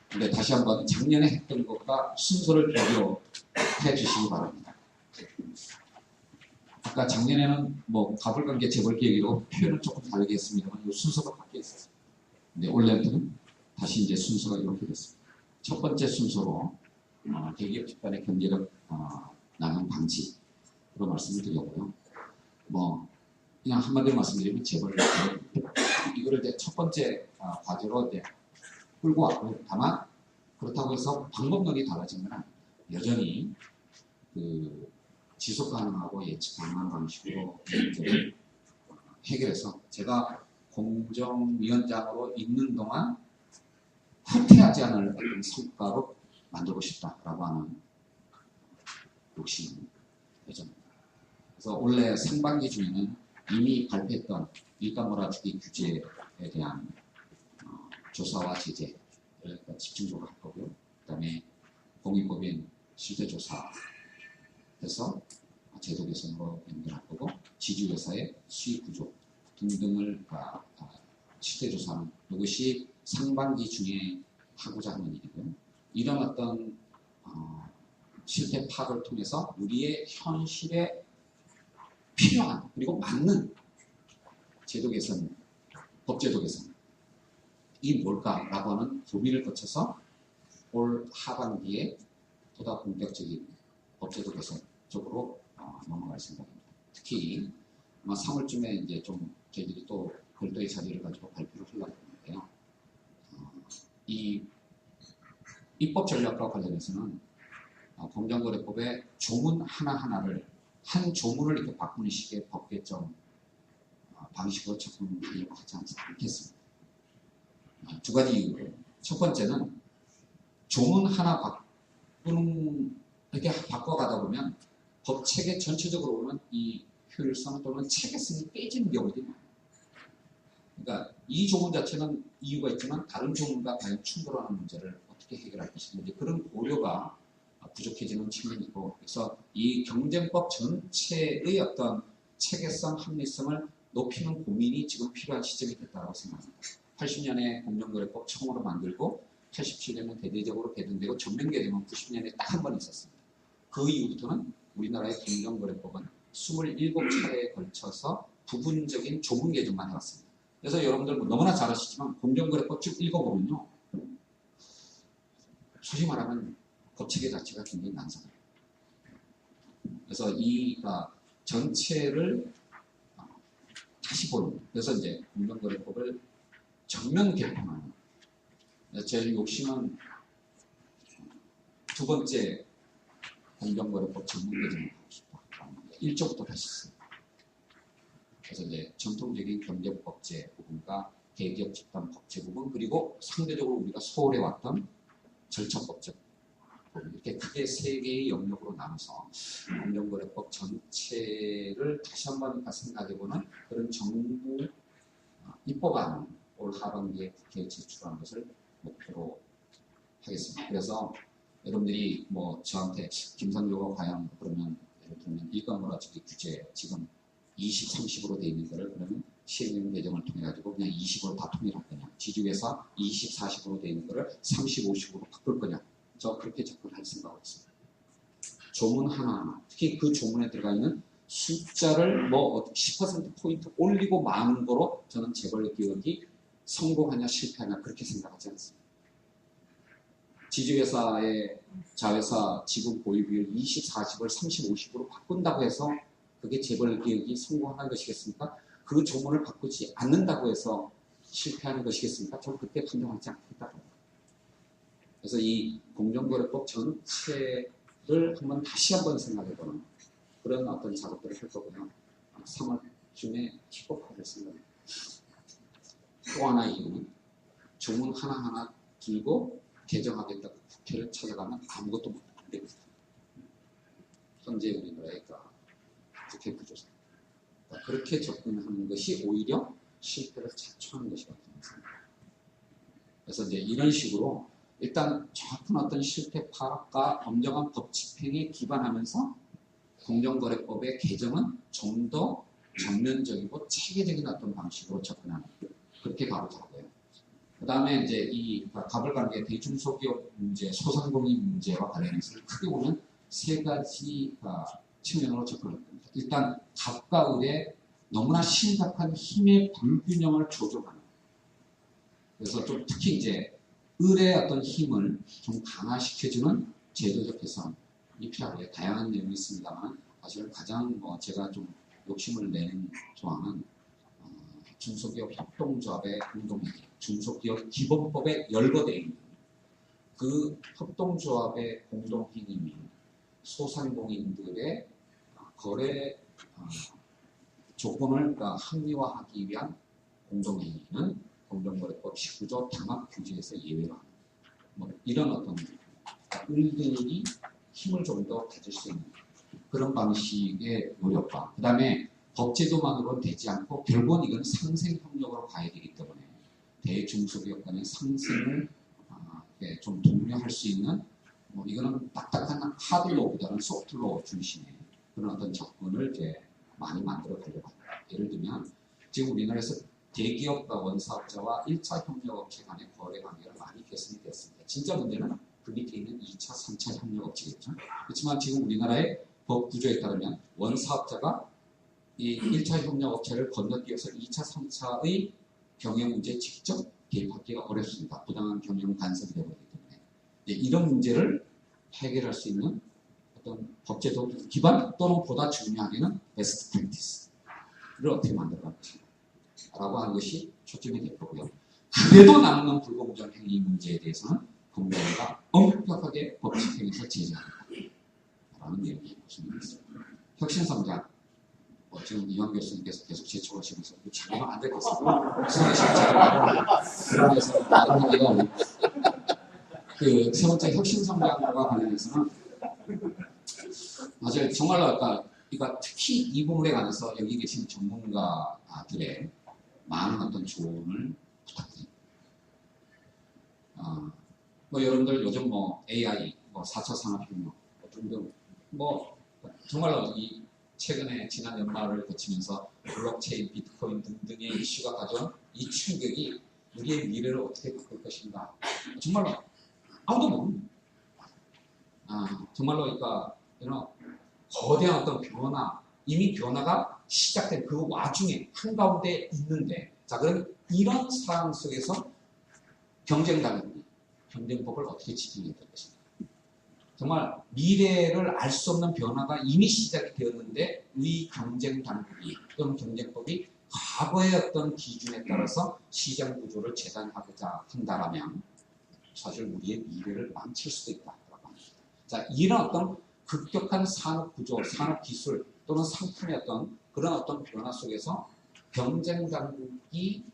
근데 다시 한번 작년에 했던 것과 순서를 비교해 주시기 바랍니다. 아까 작년에는 뭐 가불관계 재벌기획이라고 표현을 조금 다르게 했습니다만 이 순서가 바뀌어 있었어요. 근데 올해부터는 다시 이제 순서가 이렇게 됐습니다. 첫 번째 순서로 대기업 집단의 경제력 나눔 방지로 말씀을 드렸고요. 뭐 그냥 한마디로 말씀드리면 재벌기획 이거를 이제 첫 번째 과제로 이제 끌고 왔고요. 다만 그렇다고 해서 방법론이 달라진 건 아닙니다. 여전히 그 지속 가능하고 예측 가능한 방식으로 문제를 해결해서 제가 공정위원장으로 있는 동안 후퇴하지 않을 어떤 성과로 만들고 싶다라고 하는 욕심은 여전입니다. 그래서 올해 상반기 중에는 이미 발표했던 일감 몰아주기 규제에 대한 조사와 제재를 집중적으로 할 거고요. 그 다음에 공익법인 실태조사 해서 제도 개선으로 연결할 거고, 지주회사의 수익 구조 등등을 실태조사하는 이것이 상반기 중에 하고자 하는 일이고요. 이런 어떤 실태 파악을 통해서 우리의 현실에 필요한 그리고 맞는 제도 개선, 법제도 개선 이 뭘까라고 하는 고민을 거쳐서 올 하반기에 보다 본격적인 법제도 개선 쪽으로 넘어갈 생각입니다. 특히 아마 3월쯤에 이제 좀 저희들이 또 별도의 자리를 가지고 발표를 하려고 하는데요. 이 입법 전략과 관련해서는 공정거래법의 조문 하나하나를 한 조문을 이렇게 바꾸는 식의 법 개정 방식으로 접근하려고 하지 않겠습니다. 두 가지 이유로 첫 번째는 조문 하나 바꾸는 이렇게 바꿔가다 보면 법 체계 전체적으로는 이 효율성 또는 체계성이 깨지는 경우들이 많아요. 그러니까 이 조문 자체는 이유가 있지만 다른 조문과 과연 충돌하는 문제를 어떻게 해결할 것인지 그런 고려가 부족해지는 측면이 있고, 그래서 이 경쟁법 전체의 어떤 체계성, 합리성을 높이는 고민이 지금 필요한 시점이 됐다고 생각합니다. 80년에 공정거래법 처음으로 만들고 87년에 대대적으로 개정되고 전면 개정은 90년에 딱 한 번 있었습니다. 그 이후부터는 우리나라의 공정거래법은 27차례에 걸쳐서 부분적인 조문 개정만 해왔습니다. 그래서 여러분들 너무나 잘 아시지만 공정거래법 쭉 읽어보면요, 솔직히 말하면 법체계 자체가 굉장히 난상해요. 그래서 이 전체를 다시 보는, 그래서 이제 공정거래법을 전면 개편하는 제 욕심은 두 번째 공정거래법 전문 개정을 하고 싶다. 1조부터 다시 씁니다. 그래서 이제 전통적인 경제법제 부분과 대기업 집단 법제 부분, 그리고 상대적으로 우리가 소홀해 왔던 절차법제 부분, 이렇게 크게 세 개의 영역으로 나눠서 공정거래법 전체를 다시 한번 생각해보는 그런 정부 입법안을 올 하반기에 국회에 제출하는 것을 목표로 하겠습니다. 그래서 여러분들이 뭐 저한테 김상조가 과연 그러면 예를 들면 일감몰아주기 규제 지금 20, 30으로 되어 있는 거를 그러면 시행령 개정을 통해 가지고 그냥 20으로 다 통일할 거냐, 지주회사 20, 40으로 되어 있는 거를 30, 50으로 바꿀 거냐, 저 그렇게 접근할 생각이 있습니다. 조문 하나하나, 특히 그 조문에 들어가 있는 숫자를 뭐 10%포인트 올리고 마는 거로 저는 재벌 기획이 성공하냐 실패하냐 그렇게 생각하지 않습니다. 지주회사의 자회사 지분 보유 비율 20, 40을 30, 50으로 바꾼다고 해서 그게 재벌 개혁이 성공하는 것이겠습니까? 그 조문을 바꾸지 않는다고 해서 실패하는 것이겠습니까? 저는 그때 판단하지 않겠다고 합니다. 그래서 이 공정거래법 전체를 다시 한번 생각해보는 그런 어떤 작업들을 할 거고요. 3월쯤에 킥오프를 생각합니다. 또 하나의 이유는 조문 하나하나 들고 개정하겠다고 국회를 찾아가면 아무것도 안 됩니다. 현재 우리나라의 국회 구조상 그렇게 접근하는 것이 오히려 실패를 자초하는 것이라고 생각합니다. 그래서 이제 이런 식으로 일단 정확한 어떤 실패 파악과 엄정한 법 집행에 기반하면서 공정거래법의 개정은 좀 더 전면적이고 체계적인 어떤 방식으로 접근하는 그렇게 가보자고요. 그 다음에 이제 이 가불관계 대중소기업 문제, 소상공인 문제와 관련해서 크게 보면 세 가지 측면으로 접근할 겁니다. 일단 갑과 을의 너무나 심각한 힘의 불균형을 조정하는. 그래서 좀 특히 이제 을의 어떤 힘을 좀 강화시켜주는 제도적 개선이 필요하고요. 다양한 내용이 있습니다만 사실은 가장 제가 좀 욕심을 내는 조항은 중소기업 협동조합의 공동회의, 중소기업 기본법에 열거되어 있는 그 협동조합의 공동회의 및 소상공인들의 거래 조건을 합리화하기 위한 공동회의는 공정거래법 19조 당합 규제에서 예외로 하는 이런 어떤 을들이 힘을 좀 더 가질 수 있는 그런 방식의 노력과 그 다음에 법제도만으로는 되지 않고 결국은 이건 상생협력으로 가야 되기 때문에 대중소기업 간의 상생을 좀 독려할 수 있는 이거는 딱딱한 하드로보다는 소프트로 중심의 그런 어떤 접근을 이제 많이 만들어 가려고 합니다. 예를 들면 지금 우리나라에서 대기업과 원사업자와 1차 협력업체 간의 거래 관계가 많이 개선이 됐습니다. 진짜 문제는 그 밑에 있는 2차, 3차 협력업체겠죠. 그렇지만 지금 우리나라의 법 구조에 따르면 원사업자가 이 1차 협력업체를 건너뛰어서 2차, 3차의 경영 문제에 직접 개입하기가 어렵습니다. 부당한 경영 간섭이 되고 있기 때문에 이런 문제를 해결할 수 있는 어떤 법제도 기반 또는 보다 중요하게는 베스트 프랙티스를 어떻게 만들어갈 것인가 라고 하는 것이 초점이 될 거고요. 그래도 남는 불공정 행위 문제에 대해서는 공정위가 엄격하게 법 집행에서 제재하겠다라는 내용이 보시면 있습니다. 혁신성장 지금 이완 교수님께서 계속 제초하시면서 잘하면 안 될 것 같습니다. 그래서 말하기가 세 번째 혁신성장과 관련해서는 사실 정말로 아까 특히 이 부분에 관해서 여기 계신 전문가들의 많은 어떤 조언을 부탁드립니다. 여러분들 요즘 AI, 4차 산업혁명 등등 정말로 이 최근에 지난 연말을 거치면서 블록체인, 비트코인 등등의 이슈가 가져온 이 충격이 우리의 미래를 어떻게 바꿀 것인가 정말로 아무도 모릅니다. 정말로 이런 거대한 어떤 변화, 이미 변화가 시작된 그 와중에 한가운데 있는데 그럼 이런 상황 속에서 경쟁당국이 경쟁법을 어떻게 지탱해야 될 것인가. 정말 미래를 알 수 없는 변화가 이미 시작이 되었는데 이 경쟁당국이 또는 경쟁법이 과거의 어떤 기준에 따라서 시장 구조를 재단하고자 한다면 사실 우리의 미래를 망칠 수도 있다고 합니다. 이런 어떤 급격한 산업 구조, 산업 기술 또는 상품의 그런 어떤 변화 속에서 경쟁 당국이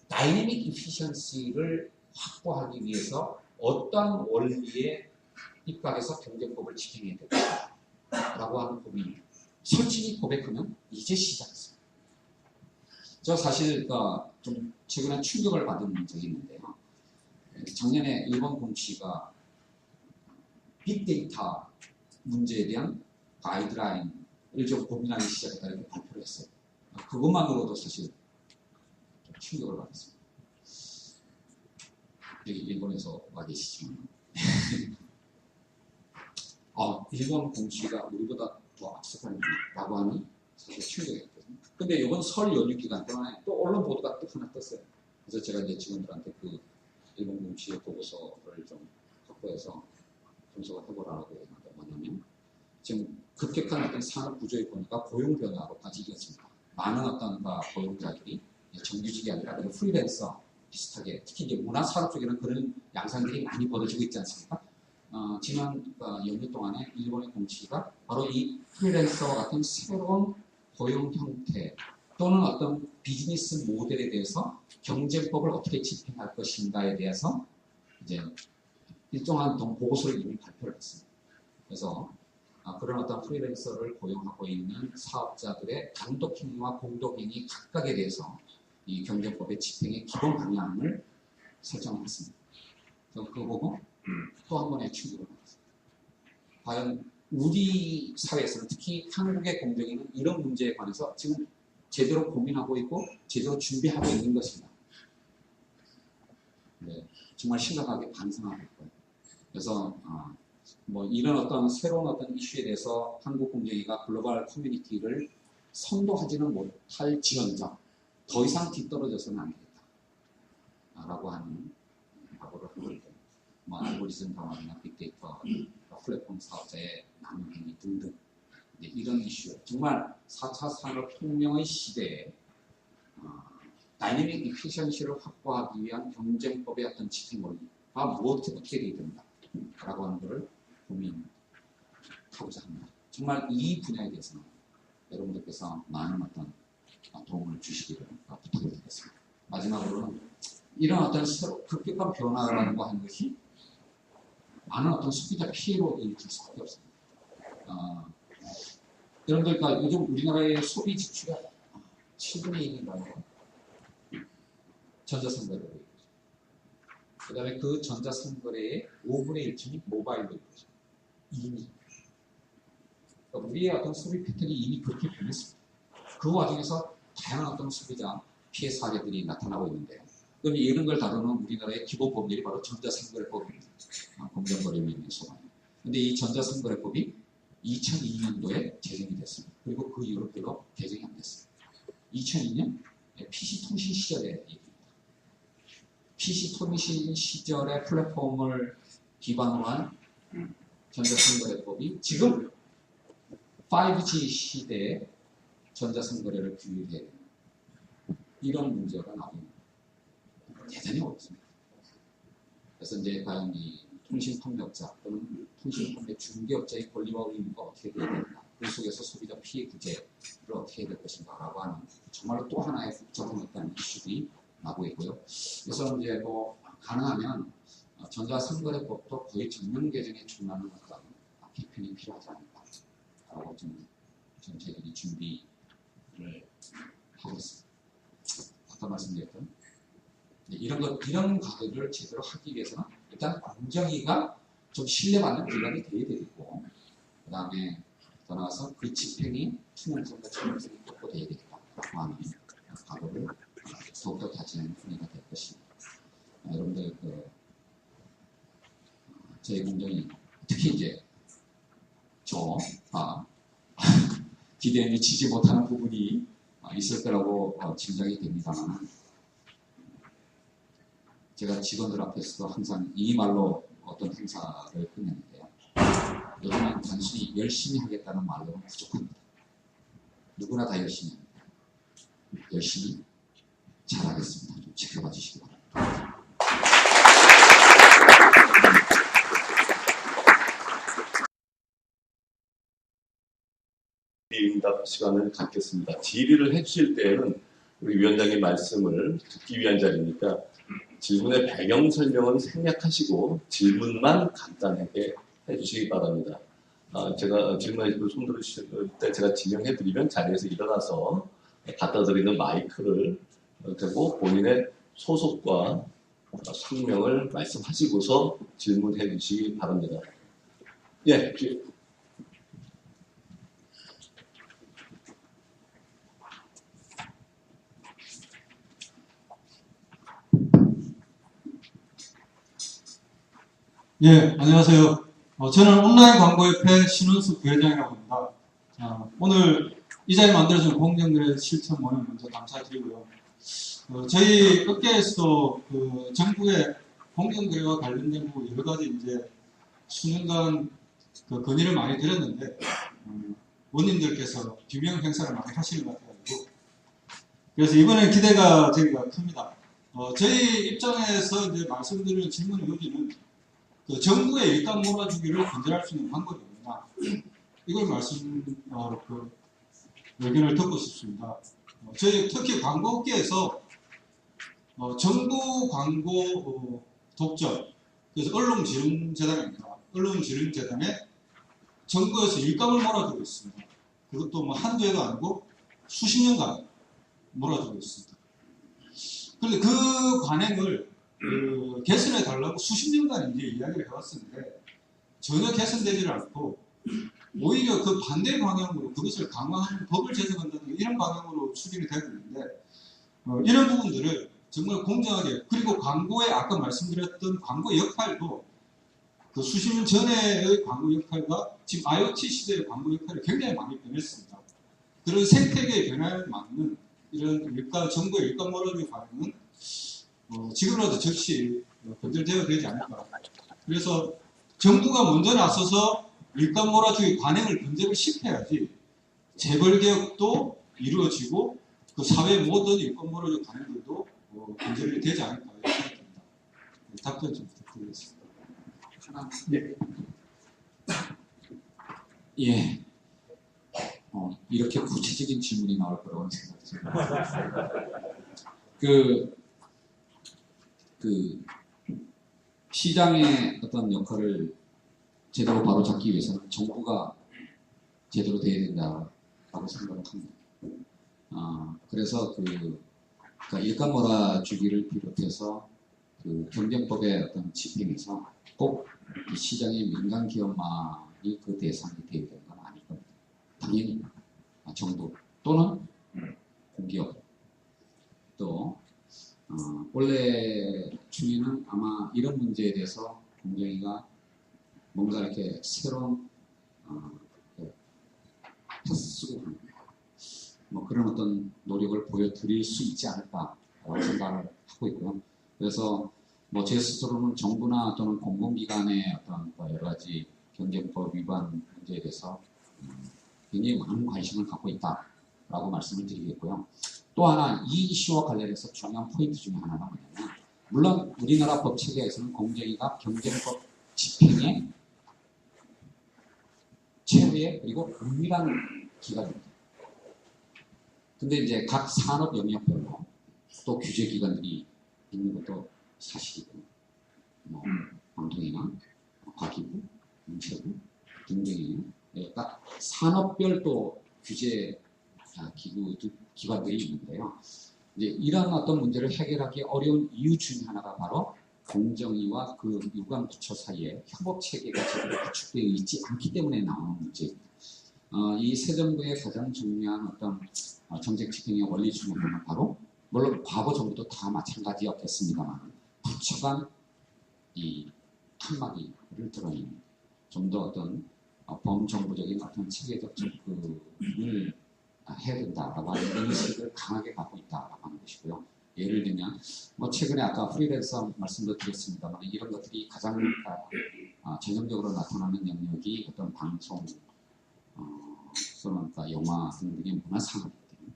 다이내믹 이피션시를 확보하기 위해서 어떤 원리에 입각해서 경쟁법을 집행해야 될까라고 하는 고민입니다. 솔직히 고백하면 이제 시작했어요. 저 사실 좀 최근에 충격을 받은 적이 있는데요. 작년에 일본 공시가 빅데이터 문제에 대한 가이드라인을 좀 고민하기 시작했다 이렇게 발표를 했어요. 그것만으로도 사실 좀 충격을 받았습니다. 여기 일본에서 와 계시지만 일본 공시가 우리보다 더 앞서가는라고 하니 사실 충격이었거든요. 근데 이번 설 연휴 기간 동안에 또 언론 보도가 또 하나 떴어요. 그래서 제가 이제 직원들한테 그 일본 공시의 보고서를 좀 확보해서 분석을 해보라고 얘기하는데 뭐냐면 지금 급격한 어떤 산업 구조에 보니까 고용 변화로까지 이어집니다. 많은 어떤 고용자들이 정규직이 아니라 그냥 프리랜서 비슷하게 특히 이제 문화 산업 쪽에는 그런 양상들이 많이 벌어지고 있지 않습니까? 지난 연휴 동안에 일본의 공치가 바로 이 프리랜서와 같은 새로운 고용 형태 또는 어떤 비즈니스 모델에 대해서 경쟁법을 어떻게 집행할 것인가에 대해서 이제 일정한 보고서를 이미 발표를 했습니다. 그래서 그런 어떤 프리랜서를 고용하고 있는 사업자들의 단독행위와 공동행위 각각에 대해서 이 경쟁법의 집행의 기본 방향을 설정했습니다. 그래서 그거 보고 또 한 번의 충격을 받았습니다. 과연 우리 사회에서는 특히 한국의 공정위는 이런 문제에 관해서 지금 제대로 고민하고 있고 제대로 준비하고 있는 것입니다. 네, 정말 심각하게 반성하고 있고요. 그래서 뭐 이런 어떤 새로운 어떤 이슈에 대해서 한국 공정위가 글로벌 커뮤니티를 선도하지는 못할 지연정 더 이상 뒤떨어져서는 안 되겠다 라고 하는 각오를 하고 있고 뭐 알고리즘 방어나 빅데이터 플랫폼 사업자의 남용행위 등등 이런 이슈 정말 4차 산업혁명의 시대에 다이내믹 이피션시를 확보하기 위한 경쟁법의 어떤 집행원리가 어떻게 되어야 된다 라고 하는 것을 고민하고자 합니다. 정말 이 분야에 대해서는 여러분들께서 많은 어떤 도움을 주시기를 부탁드리겠습니다. 마지막으로는 이런 어떤 급격한 변화라는 하는 것이 많은 어떤 소비자 피해로 일으킬 수밖에 없습니다. 여러분들, 요즘 우리나라의 소비 지출이 7분의 1인가요? 전자상거래로 이루어져요. 그 다음에 그 전자상거래의 5분의 1쯤이 모바일로 이루어져요. 이미. 그러니까 우리의 어떤 소비 패턴이 이미 그렇게 변했습니다. 그 와중에서 다양한 어떤 소비자 피해 사례들이 나타나고 있는데요. 그럼 이런 걸 다루는 우리나라의 기본 법률이 바로 전자상거래법입니다. 공정거래 위반의 소관. 그런데 이 전자상거래법이 2002년도에 제정이 됐습니다. 그리고 그 이후로 별로 개정이 안 됐습니다. 2002년 PC통신 시절의 얘기입니다. PC통신 시절의 플랫폼을 기반으로 한 전자상거래법이 지금 5G 시대에 전자상거래를 규율해야 되는 이런 문제가 나옵니다. 대단히 어렵습니다. 그래서 이제 과연 이 통신판매업자 또는 통신판매 중개업자의 권리와 의무가 어떻게 되어야 되는가, 그 속에서 소비자 피해 구제를 어떻게 해야 될 것인가라고 하는 정말로 또 하나의 복잡한 어떤 이슈들이 나고 있고요. 그래서 이제 뭐 가능하면 전자상거래법도 거의 전면 개정에 준하는 어떤 개편이 필요하지 않을까라고 좀 저희들이 준비를 하고 있습니다. 아까 말씀드렸던 이런 과제를 제대로 하기 위해서는 일단 공정위가 좀 신뢰받는 기관이 되어야 되겠고, 그 다음에 더 나아가서 그 집행이 투명성과 책임성이 확보되어야 되겠다라고 하는 각오를 더욱더 다지는 분야가 될 것입니다. 여러분들 저희 공정위 특히 이제 기대에 미치지 못하는 부분이 있을 거라고 짐작이 됩니다만, 제가 직원들 앞에서도 항상 이 말로 어떤 행사를 끝내는데요. 여러분은 단순히 열심히 하겠다는 말로는 부족합니다. 누구나 다 열심히 합니다. 열심히 잘하겠습니다. 좀 지켜봐 주시기 바랍니다. 응답 시간을 갖겠습니다. 질의를 해주실 때에는 우리 위원장님 말씀을 듣기 위한 자리니까 질문의 배경 설명은 생략하시고 질문만 간단하게 해주시기 바랍니다. 제가 질문에 손 들으실 때 제가 지명해드리면 자리에서 일어나서 갖다 드리는 마이크를 대고 본인의 소속과 성명을 말씀하시고서 질문해 주시기 바랍니다. 예. 예, 안녕하세요. 저는 온라인 광고협회 신은숙 부회장이라고 합니다. 오늘 이 자리 만들어준 공정거래 실천 모임 먼저 감사드리고요. 저희 업계에서도 전국의 공정거래와 관련된 부분 여러 가지 이제 수년간 그 건의를 많이 드렸는데 원님들께서 규명 행사를 많이 하시는 것 같아가지고 그래서 이번에 기대가 저희가 큽니다. 저희 입장에서 이제 말씀드리는 질문의 요지는 그 정부의 일감 몰아주기를 건절할 수 있는 방법이 없나 이걸 그 의견을 듣고 싶습니다. 저희 특히 광고업계에서 정부 광고 독점 그래서 언론지능재단입니다. 언론지능재단에 정부에서 일감을 몰아주고 있습니다. 그것도 뭐 한두 해도 아니고 수십 년간 몰아주고 있습니다. 그런데 그 관행을 개선해 달라고 수십 년간 이제 이야기를 해왔었는데 전혀 개선되지를 않고 오히려 그 반대 방향으로 그것을 강화하는 법을 제정한다는 이런 방향으로 추진이 되고 있는데 이런 부분들을 정말 공정하게 그리고 광고에 아까 말씀드렸던 광고 역할도 그 수십 년 전의 광고 역할과 지금 IoT 시대의 광고 역할이 굉장히 많이 변했습니다. 그런 생태계의 변화에 맞는 이런 정부의 일감 몰아주기 관행은 지금이라도 즉시 건절되어야 되지 않을까. 그래서 정부가 먼저 나서서 일감 몰아주기 관행을 건절을 시켜야지 재벌개혁도 이루어지고 그 사회 모든 일감 몰아주기 관행들도 건절이 되지 않을까 이렇게 생각합니다. 답변 좀 부탁드리겠습니다. 네. 예. 이렇게 구체적인 질문이 나올 거라고는 생각했어요. 시장의 어떤 역할을 제대로 바로잡기 위해서는 정부가 제대로 돼야 된다라고 생각을 합니다. 그래서 그러니까 일감 몰아주기를 비롯해서 그 경쟁법의 어떤 집행에서 꼭 시장의 민간 기업만이 그 대상이 되어야 되는 건 아닐 겁니다. 당연히 정부 또는 공기업 또 원래 중에는 아마 이런 문제에 대해서 공정위가 뭔가 이렇게 새로운 핫수고 뭐 그런 어떤 노력을 보여드릴 수 있지 않을까라고 생각을 하고 있고요. 그래서 뭐 제 스스로는 정부나 또는 공공기관의 어떤 여러 가지 경쟁법 위반 문제에 대해서 굉장히 많은 관심을 갖고 있다라고 말씀을 드리겠고요. 또 하나 이 이슈와 관련해서 중요한 포인트 중에 하나가 뭐냐면 물론 우리나라 법 체계에서는 공정위가 경쟁법 집행의 최후의 그리고 은밀한 기관입니다. 근데 이제 각 산업 영역별로 또 규제 기관들이 있는 것도 사실이고, 뭐 방통위나 과기부, 문체부 등등이 각 산업별 또 규제 기관들이 있는데요. 이제 이러한 어떤 문제를 해결하기 어려운 이유 중 하나가 바로 공정위와 그 유관 부처 사이에 협업 체계가 제대로 구축되어 있지 않기 때문에 나오는 문제입니다. 이 새 정부의 가장 중요한 어떤 정책 집행의 원리 중에 하나는 바로 물론 과거 정부도 다 마찬가지였겠습니다만 부처 간 이 칸막이를 드러내는 좀 더 어떤 범정부적인 어떤 체계적 접근을 해야 된다라고 하는 인식을 강하게 갖고 있다라고 하는 것이고요. 예를 들면 뭐 최근에 아까 프리랜서 말씀도 드렸습니다만 이런 것들이 가장 전형적으로 나타나는 영역이 어떤 방송, 그러니까 영화 등등의 문화산업이거든요.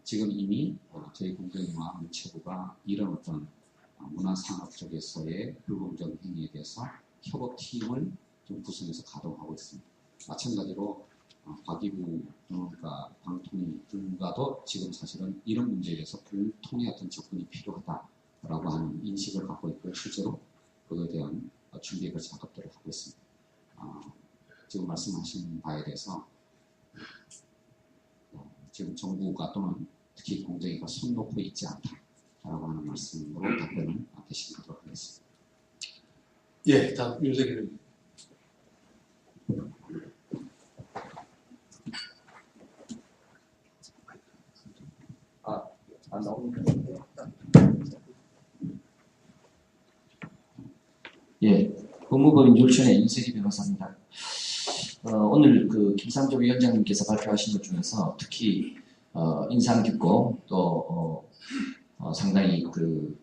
지금 이미 저희 공정위와 문체부가 이런 어떤 문화산업 쪽에서의 불공정 행위에 대해서 협업팀을 좀 구성해서 가동하고 있습니다. 마찬가지로 과기부, 그러니까 방통위 등과도 지금 사실은 이런 문제에 대해서 공통의 어떤 접근이 필요하다라고 하는 인식을 갖고 있고 실제로 그에 대한 준비의 작업들을 하고 있습니다. 지금 말씀하신 바에 대해서 지금 정부가 또는 특히 공정위가 손 놓고 있지 않다라고 하는 말씀으로 답변을 대신하도록 하겠습니다. 예, 다음 윤석열. 안 나오는데. 예, 법무부 인줄촌의 윤석희 변호사입니다. 오늘 그 김상조 위원장님께서 발표하신 것 중에서 특히 인상 깊고 또 상당히 그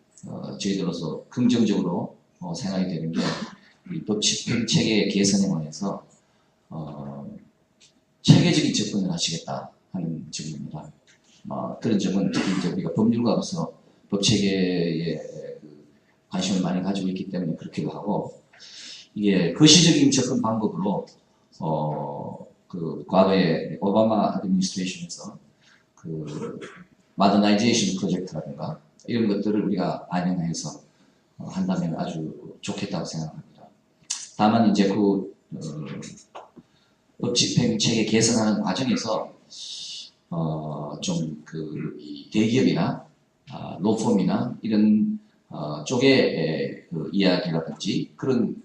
저희들로서 긍정적으로 생각이 되는 게 이 법 집행 체계 개선에 관해서 체계적인 접근을 하시겠다 하는 점입니다. 그런 점은 특히 이제 우리가 법률가로서 법 체계에 관심을 많이 가지고 있기 때문에 그렇기도 하고, 이게 거시적인 접근 방법으로 그 과거에 오바마 애드미니스트레이션에서 그 마더나이제이션 프로젝트라든가 이런 것들을 우리가 반영해서 한다면 아주 좋겠다고 생각합니다. 다만 이제 법 집행 체계 개선하는 과정에서 좀 이 대기업이나 로펌이나 이런 쪽의 그 이야기라든지 그런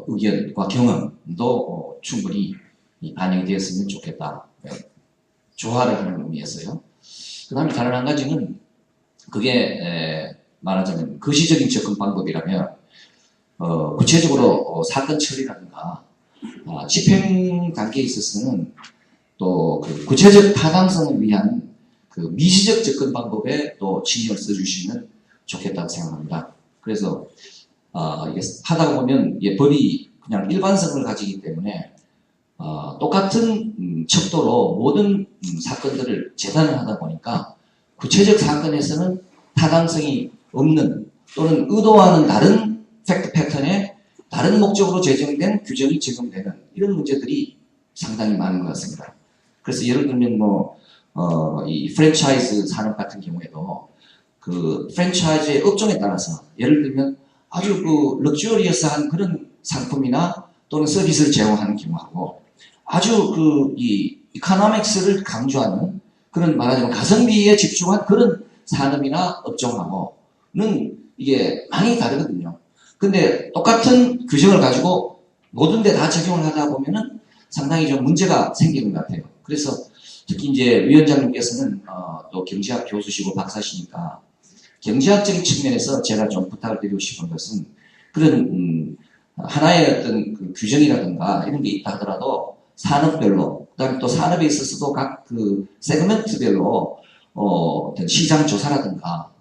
의견과 경험도 충분히 반영이 되었으면 좋겠다. 조화를 하는 의미에서요. 그 다음에 다른 한 가지는 그게 말하자면 거시적인 접근 방법이라면 구체적으로 사건 처리라든가 집행 단계에 있어서는 또 그 구체적 타당성을 위한 그 미시적 접근 방법에 또 신경을 써주시면 좋겠다고 생각합니다. 그래서 이게 하다 보면 법이 그냥 일반성을 가지기 때문에 똑같은 척도로 모든 사건들을 재단을 하다 보니까 구체적 사건에서는 타당성이 없는 또는 의도와는 다른 팩트 패턴에 다른 목적으로 제정된 규정이 적용되는 이런 문제들이 상당히 많은 것 같습니다. 그래서 예를 들면 이 프랜차이즈 산업 같은 경우에도 그 프랜차이즈의 업종에 따라서 예를 들면 아주 그 럭셔리어스한 그런 상품이나 또는 서비스를 제공하는 경우하고 아주 이 이코노믹스를 강조하는 그런 말하자면 가성비에 집중한 그런 산업이나 업종하고는 이게 많이 다르거든요. 근데 똑같은 규정을 가지고 모든 데 다 적용을 하다 보면은 상당히 좀 문제가 생기는 것 같아요. 그래서 특히 이제 위원장님께서는 또 경제학 교수시고 박사시니까 경제학적인 측면에서 제가 좀 부탁을 드리고 싶은 것은 그런 하나의 어떤 그 규정이라든가 이런 게 있다 하더라도 산업별로 그다음에 또 산업에 있어서도 각 그 세그먼트별로 어떤 시장 조사라든가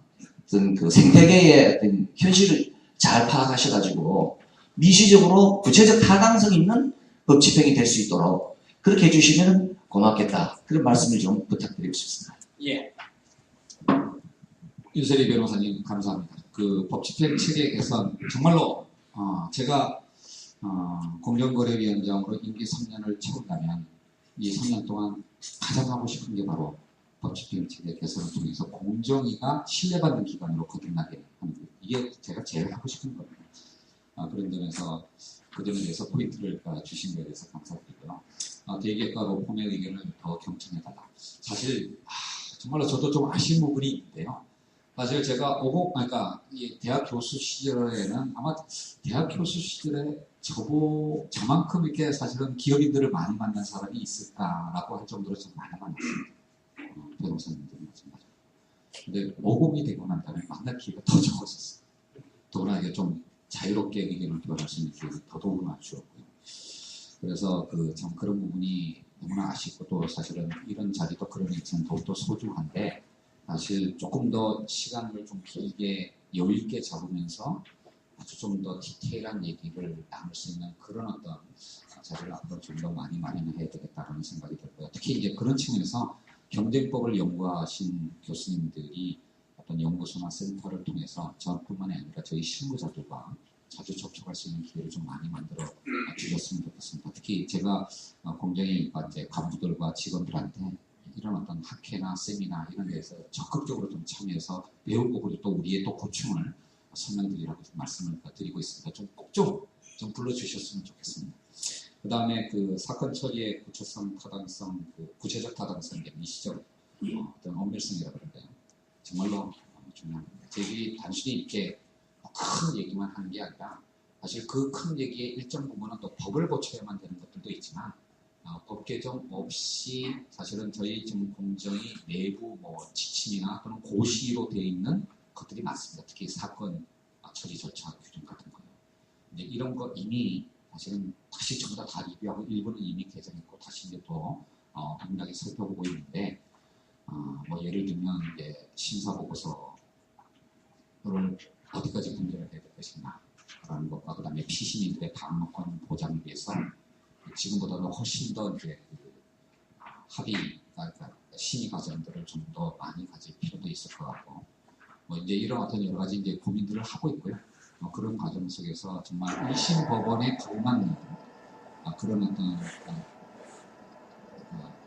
어떤 그 생태계의 어떤 현실을 잘 파악하셔가지고 미시적으로 구체적 타당성 있는 법 집행이 될 수 있도록 그렇게 해주시면 고맙겠다. 그런 말씀을 좀 부탁드리고 싶습니다. 예. 윤세리 변호사님 감사합니다. 그 법 집행 체계 개선 정말로 제가 공정거래위원장으로 임기 3년을 채운다면 이 3년 동안 가장 하고 싶은 게 바로 법 집행 체계 개선을 통해서 공정위가 신뢰받는 기관으로 거듭나게 하는 것. 이게 제가 제일 하고 싶은 겁니다. 그런 점에서 그 점에 대해서 포인트를 주신 것에 대해서 감사드리고요. 대기업과 로펌의 의견을 더 경청해달라. 사실 정말로 저도 좀 아쉬운 부분이 있는데요. 사실 제가 그러니까 이 대학 교수 시절에는 아마 대학 교수 시절에 저만큼 이렇게 사실은 기업인들을 많이 만난 사람이 있을까라고 할 정도로 좀 많이 만났습니다. 변호사님들 마찬가지로. 근데 모범이 되고 난 다음에 만날 기회가 더 적어졌어요. 더구나 이게 좀 자유롭게 의견을 표현할 수 있는 기회가 더더욱나 주었고요. 그래서 참 그런 부분이 너무나 아쉽고 또 사실은 이런 자리도 그런 위치는 더욱더 소중한데 사실 조금 더 시간을 좀 길게 여유 있게 잡으면서 아주 좀 더 디테일한 얘기를 나눌 수 있는 그런 어떤 자리를 앞으로 좀 더 많이 마련해야 되겠다는 생각이 들고요. 특히 이제 그런 측면에서 경쟁법을 연구하신 교수님들이 어떤 연구소나 센터를 통해서 저뿐만이 아니라 저희 실무자들과 자주 접촉할 수 있는 기회를 좀 많이 만들어 주셨으면 좋겠습니다. 특히 제가 공정위 이제 간부들과 직원들한테 이런 어떤 학회나 세미나 이런 데에서 적극적으로 좀 참여해서 배우고 그리고 또 우리의 또 고충을 설명드리라고 말씀을 드리고 있습니다. 꼭 좀 불러주셨으면 좋겠습니다. 그 다음에 그 사건 처리의 구체성, 타당성, 구체적 타당성, 미시적 어떤 엄밀성이라고 그러는데요. 정말로 중요합니다. 저희들이 단순히 이렇게 큰 얘기만 하는 게 아니라 사실 그 큰 얘기의 일정 부분은 또 법을 고쳐야만 되는 것들도 있지만 법 개정 없이 사실은 저희 지금 공정이 내부 지침이나 또는 고시로 되어 있는 것들이 많습니다. 특히 사건 처리 절차 규정 같은 거요. 이제 이런 거 이미 사실은 다시 전부 다 리뷰하고 일부는 이미 개정했고 다시 이제 또 엄밀하게 살펴보고 있는데 예를 들면 이제 심사 보고서 또는 어디까지 문제가 될 것이냐 라는 것과 그 다음에 피신인들의 방어권 보장을 위해서 지금보다도 훨씬 더 이제 그러니까 심의 과정들을 좀 더 많이 가질 필요도 있을 것 같고, 뭐 이제 이런 어떤 여러 가지 이제 고민들을 하고 있고요. 그런 과정 속에서 정말 1심 법원에 걸맞는 그런 어떤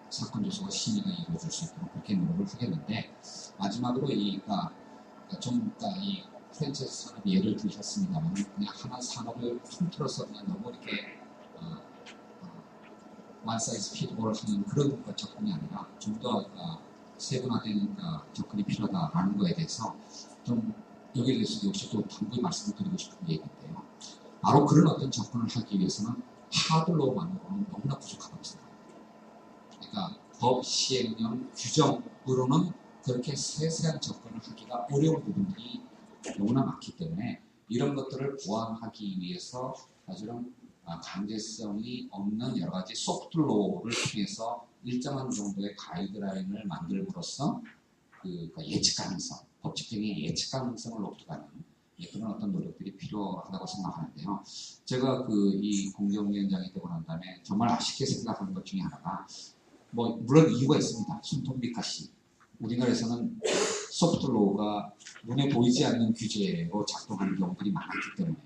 사건 조사와 심의가 이루어질 수 있도록 그렇게 노력을 하겠는데, 마지막으로 이 프랜차이즈 산업 예를 들으셨습니다만, 그냥 하나 산업을 통틀어서 그냥 너무 이렇게 one size fit all 하는 그런 접근이 아니라 좀 더 세분화된 접근이 필요하다라는 거에 대해서 좀 여기에 대해서 역시 또 당부의 말씀을 드리고 싶은 게 있는데요. 바로 그런 어떤 접근을 하기 위해서는 하드로만으로는 너무나 부족하다고 생각합니다. 그러니까 법, 시행령, 규정으로는 그렇게 세세한 접근을 하기가 어려운 부분들이 너무나 많기 때문에 이런 것들을 보완하기 위해서 사실은 강제성이 없는 여러 가지 소프트로우를 통해서 일정한 정도의 가이드라인을 만들므로써 예측 가능성, 법 집행의 예측 가능성을 높여가는 그런 어떤 노력들이 필요하다고 생각하는데요. 제가 이 공정위원장이 되고 난 다음에 정말 아쉽게 생각하는 것 중에 하나가, 뭐 물론 이유가 있습니다. 손톱미카 씨, 우리나라에서는 소프트로우가 눈에 보이지 않는 규제로 작동하는 경우들이 많았기 때문에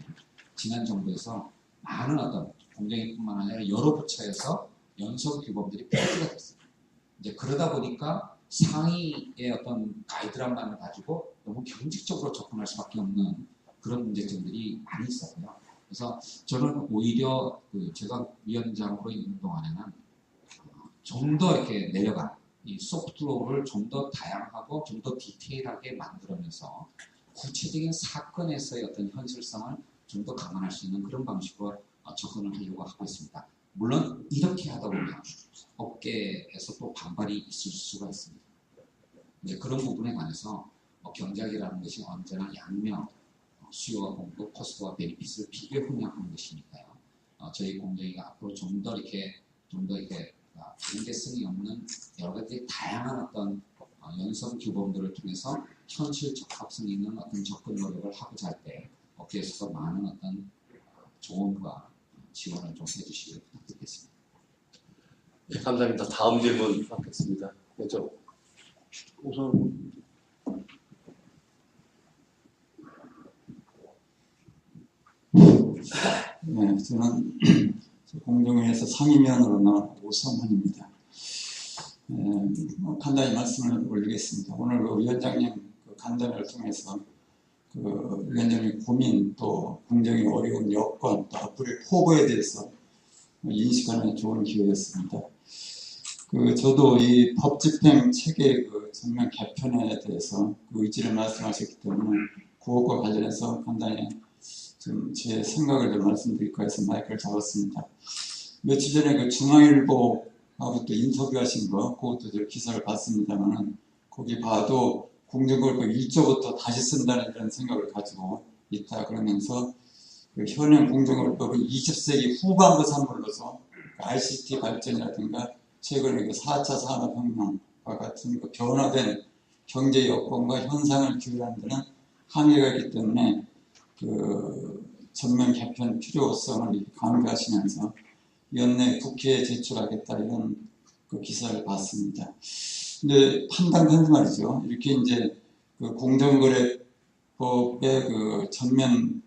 지난 정부에서 많은 어떤 공정위뿐만 아니라 여러 부처에서 연속 규범들이 폐지가 됐습니다. 이제 그러다 보니까 상위의 어떤 가이드라인만을 가지고 너무 경직적으로 접근할 수밖에 없는 그런 문제점들이 많이 있었고요. 그래서 저는 오히려 제가 위원장으로 있는 동안에는 좀 더 이렇게 내려간 이 소프트로우를 좀 더 다양하고 좀 더 디테일하게 만들면서 구체적인 사건에서의 어떤 현실성을 좀 더 감안할 수 있는 그런 방식으로 접근을 하려고 하고 있습니다. 물론 이렇게 하다 보면 업계에서 또 반발이 있을 수가 있습니다. 이제 그런 부분에 관해서 경제학이라는 것이 언제나 양면, 수요와 공급, 코스트와 베니핏을 비교 협력하는 것이니까요. 저희 공정위가 앞으로 좀 더 이렇게 강제성이 없는 여러 가지 다양한 어떤 연성 규범들을 통해서 현실 적합성 있는 어떤 접근 노력을 하고자 할 때 업계에서 많은 어떤 조언과 지원을 좀 해주시길 부탁드리겠습니다. 네, 감사합니다. 다음 질문 받겠습니다. 먼저 우선 네, 저는 공정위에서 상임위원으로 나온 오성훈입니다. 간단히 말씀을 올리겠습니다. 오늘 위원장님 간담회를 통해서 위원장님 고민, 또 공정위 어려운 여건, 또 앞으로의 포부에 대해서 인식하는 좋은 기회였습니다. 저도 이 법 집행 체계 전면 개편에 대해서 의지를 말씀하셨기 때문에 그것과 관련해서 간단히 좀 제 생각을 좀 말씀드릴까 해서 마이크를 잡았습니다. 며칠 전에 중앙일보하고 또 인터뷰하신 거, 그것도 저 기사를 봤습니다만은, 거기 봐도 공정거래법 1조부터 다시 쓴다는 이런 생각을 가지고 있다 그러면서 현행 공정거래법은 20세기 후반부 산물로서 ICT 발전이라든가 최근에 4차 산업혁명과 같은 변화된 경제 여건과 현상을 규율하는 데는 한계가 있기 때문에 전면 개편 필요성을 강조하시면서 연내 국회에 제출하겠다 이런 기사를 봤습니다. 근데 판단한 말이죠. 이렇게 이제 공정거래법의 전면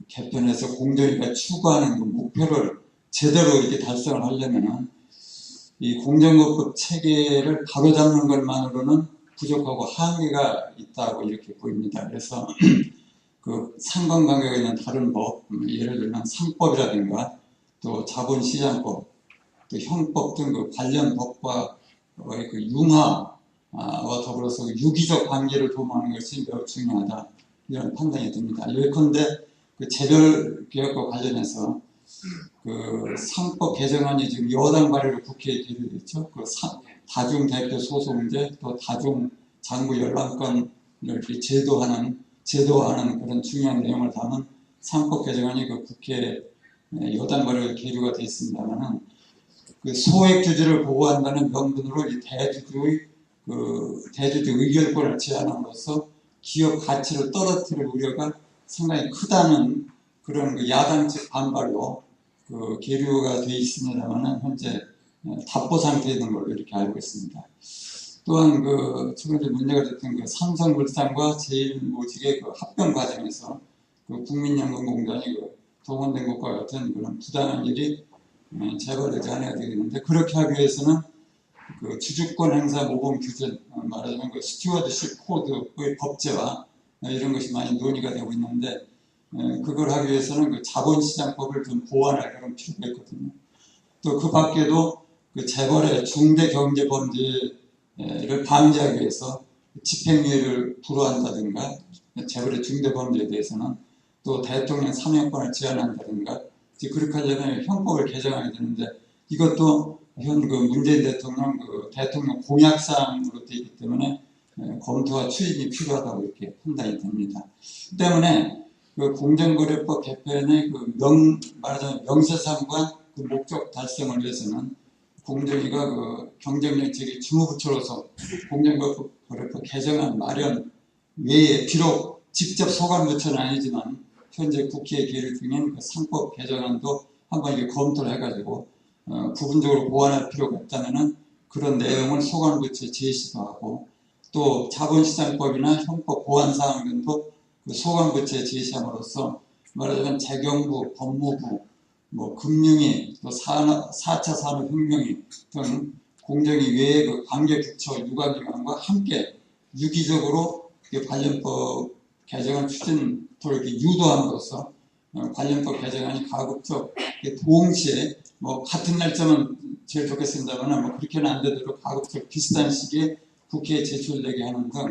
개편에서 공정위가 추구하는 목표를 제대로 이렇게 달성을 하려면은 이 공정거래법 체계를 바로잡는 것만으로는 부족하고 한계가 있다고 이렇게 보입니다. 그래서 상관관계가 있는 다른 법, 예를 들면 상법이라든가 또 자본시장법, 또 형법 등 관련 법과 융화와 더불어서 유기적 관계를 도모하는 것이 매우 중요하다, 이런 판단이 듭니다. 예컨대 재벌개혁과 관련해서 상법 개정안이 지금 여당 발의로 국회에 계류되어 있죠. 다중대표 소송제, 또 다중장부 열람권을 이렇게 제도화하는 그런 중요한 내용을 담은 상법 개정안이 국회 여당 발의로 계류가 되어 있습니다만은 소액주주를 보호한다는 명분으로 이 대주주의 의결권을 제한함으로써 기업 가치를 떨어뜨릴 우려가 상당히 크다는 그런 그 야당 측 반발로 그 계류가 돼 있습니다만은 현재 답보 상태에 있는 걸로 이렇게 알고 있습니다. 또한 그 최근에 문제가 됐던 그 삼성물산과 제일모직의 그 합병 과정에서 그 국민연금공단이 그 동원된 것과 같은 그런 부당한 일이 재발되지 않아야 되겠는데, 그렇게 하기 위해서는 그 주주권 행사 모범 규제, 말하자면 그 스튜어드십 코드의 법제화 이런 것이 많이 논의가 되고 있는데, 그걸 하기 위해서는 그 자본시장법을 좀 보완할 그런 필요가 있거든요. 또 그 밖에도 그 재벌의 중대 경제 범죄를 방지하기 위해서 집행유예를 불허한다든가, 재벌의 중대 범죄에 대해서는 또 대통령 사면권을 제한한다든가, 그렇게 하려면 형법을 개정해야 되는데, 이것도 현 그 문재인 대통령 그 대통령 공약사항으로 되어 있기 때문에 검토와 추진이 필요하다고 이렇게 판단이 됩니다. 때문에 그 공정거래법 개편의 그 말하자면 명세상과 그 목적 달성을 위해서는 공정위가 그 경쟁력 제기 주무부처로서 공정거래법 개정안 마련 외에, 비록 직접 소관부처는 아니지만 현재 국회에 계류 중인 그 상법 개정안도 한번 이게 검토를 해가지고 부분적으로 보완할 필요가 있다면은 그런 내용을 소관부처에 제시도 하고, 또 자본시장법이나 형법 보완 사항 등도 그 소관부처에 제시함으로써 말하자면 재경부, 법무부, 뭐 금융위, 또 4차 산업혁명위 등 공정위 외의 그 관계부처 유관기관과 함께 유기적으로 관련법 개정안 추진을 이렇게 유도함으로써 관련법 개정안이 가급적 동시에, 뭐 같은 날짜면 제일 좋겠습니다만 뭐 그렇게는 안 되도록 가급적 비슷한 시기에 국회에 제출되게 하는 등,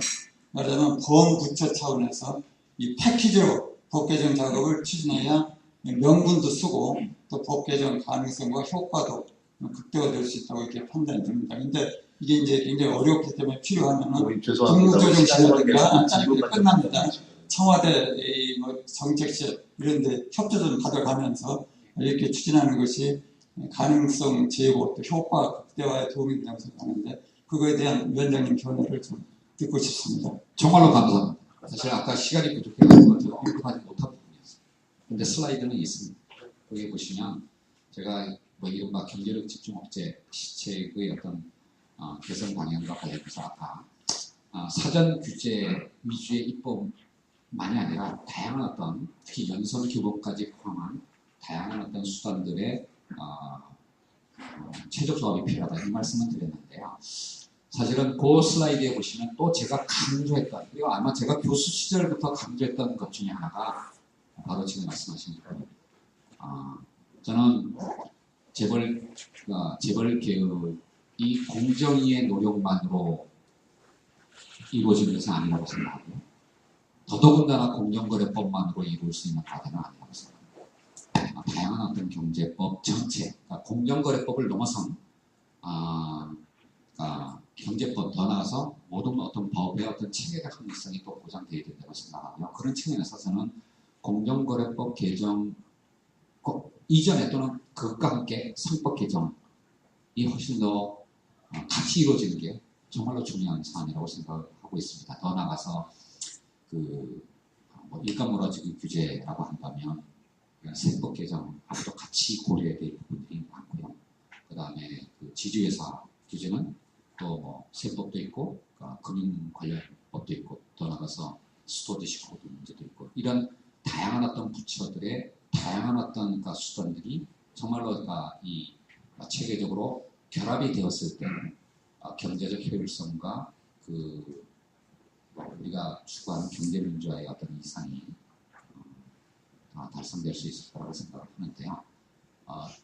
말하자면 범부처 차원에서 이 패키지로 법 개정 작업을 추진해야 명분도 쓰고 또 법 개정 가능성과 효과도 극대화될 수 있다고 이렇게 판단이 됩니다. 근데 이게 이제 굉장히 어렵기 때문에 필요하면은 국무조정실이라든가 짧게 끝납니다. 청와대 뭐 정책실 이런 데 협조 좀 받아가면서 이렇게 추진하는 것이 가능성 제고 또 효과 극대화에 도움이 된다고 생각하는데, 그거에 대한 위원장님 견해를 좀 듣고 싶습니다. 정말로 감사합니다. 사실 아까 시간이 부족해서 제가 언급하지 못한 부분이었어요. 근데 슬라이드는 있습니다. 거기 보시면 제가 뭐 이른바 경제력 집중업체 시책의 어떤 개선 방향과 관련해서 아까 사전 규제 위주의 입법만이 아니라 다양한 어떤, 특히 연설 규범까지 포함한 다양한 어떤 수단들의 최적 조합이 필요하다, 이 말씀을 드렸는데요. 사실은 그 슬라이드에 보시면 또 제가 강조했던, 그리고 아마 제가 교수 시절부터 강조했던 것 중에 하나가 바로 지금 말씀하신 거예요. 저는 재벌 개혁이 공정위의 노력만으로 이루어지는 것은 아니라고 생각하고요. 더더군다나 공정거래법만으로 이룰 수 있는 과제는 아니라고 생각합니다. 다양한 어떤 경제법, 정책, 그러니까 공정거래법을 넘어선 경제법, 더 나아가서 모든 어떤 법의 어떤 체계적 합리성이 또 보장되어야 된다고 생각하고요. 그런 측면에서 저는 공정거래법 개정 이전에 또는 그것과 함께 상법 개정이 훨씬 더 같이 이루어지는 게 정말로 중요한 사안이라고 생각하고 있습니다. 더 나아가서 뭐 일감몰아주기 규제라고 한다면 세법 개정하고도 같이 고려해야 될 부분들이 많고요. 그 다음에 그 지주회사 규제는 또 뭐 세법도 있고, 금융 관련 법도 있고, 더 나아가서 스튜어드십 코드 문제도 있고, 이런 다양한 어떤 부처들의 다양한 어떤 수단들이 정말로 이 체계적으로 결합이 되었을 때 경제적 효율성과 우리가 추구하는 경제민주화의 어떤 이상이 달성될 수 있을 거라고 생각하는데요.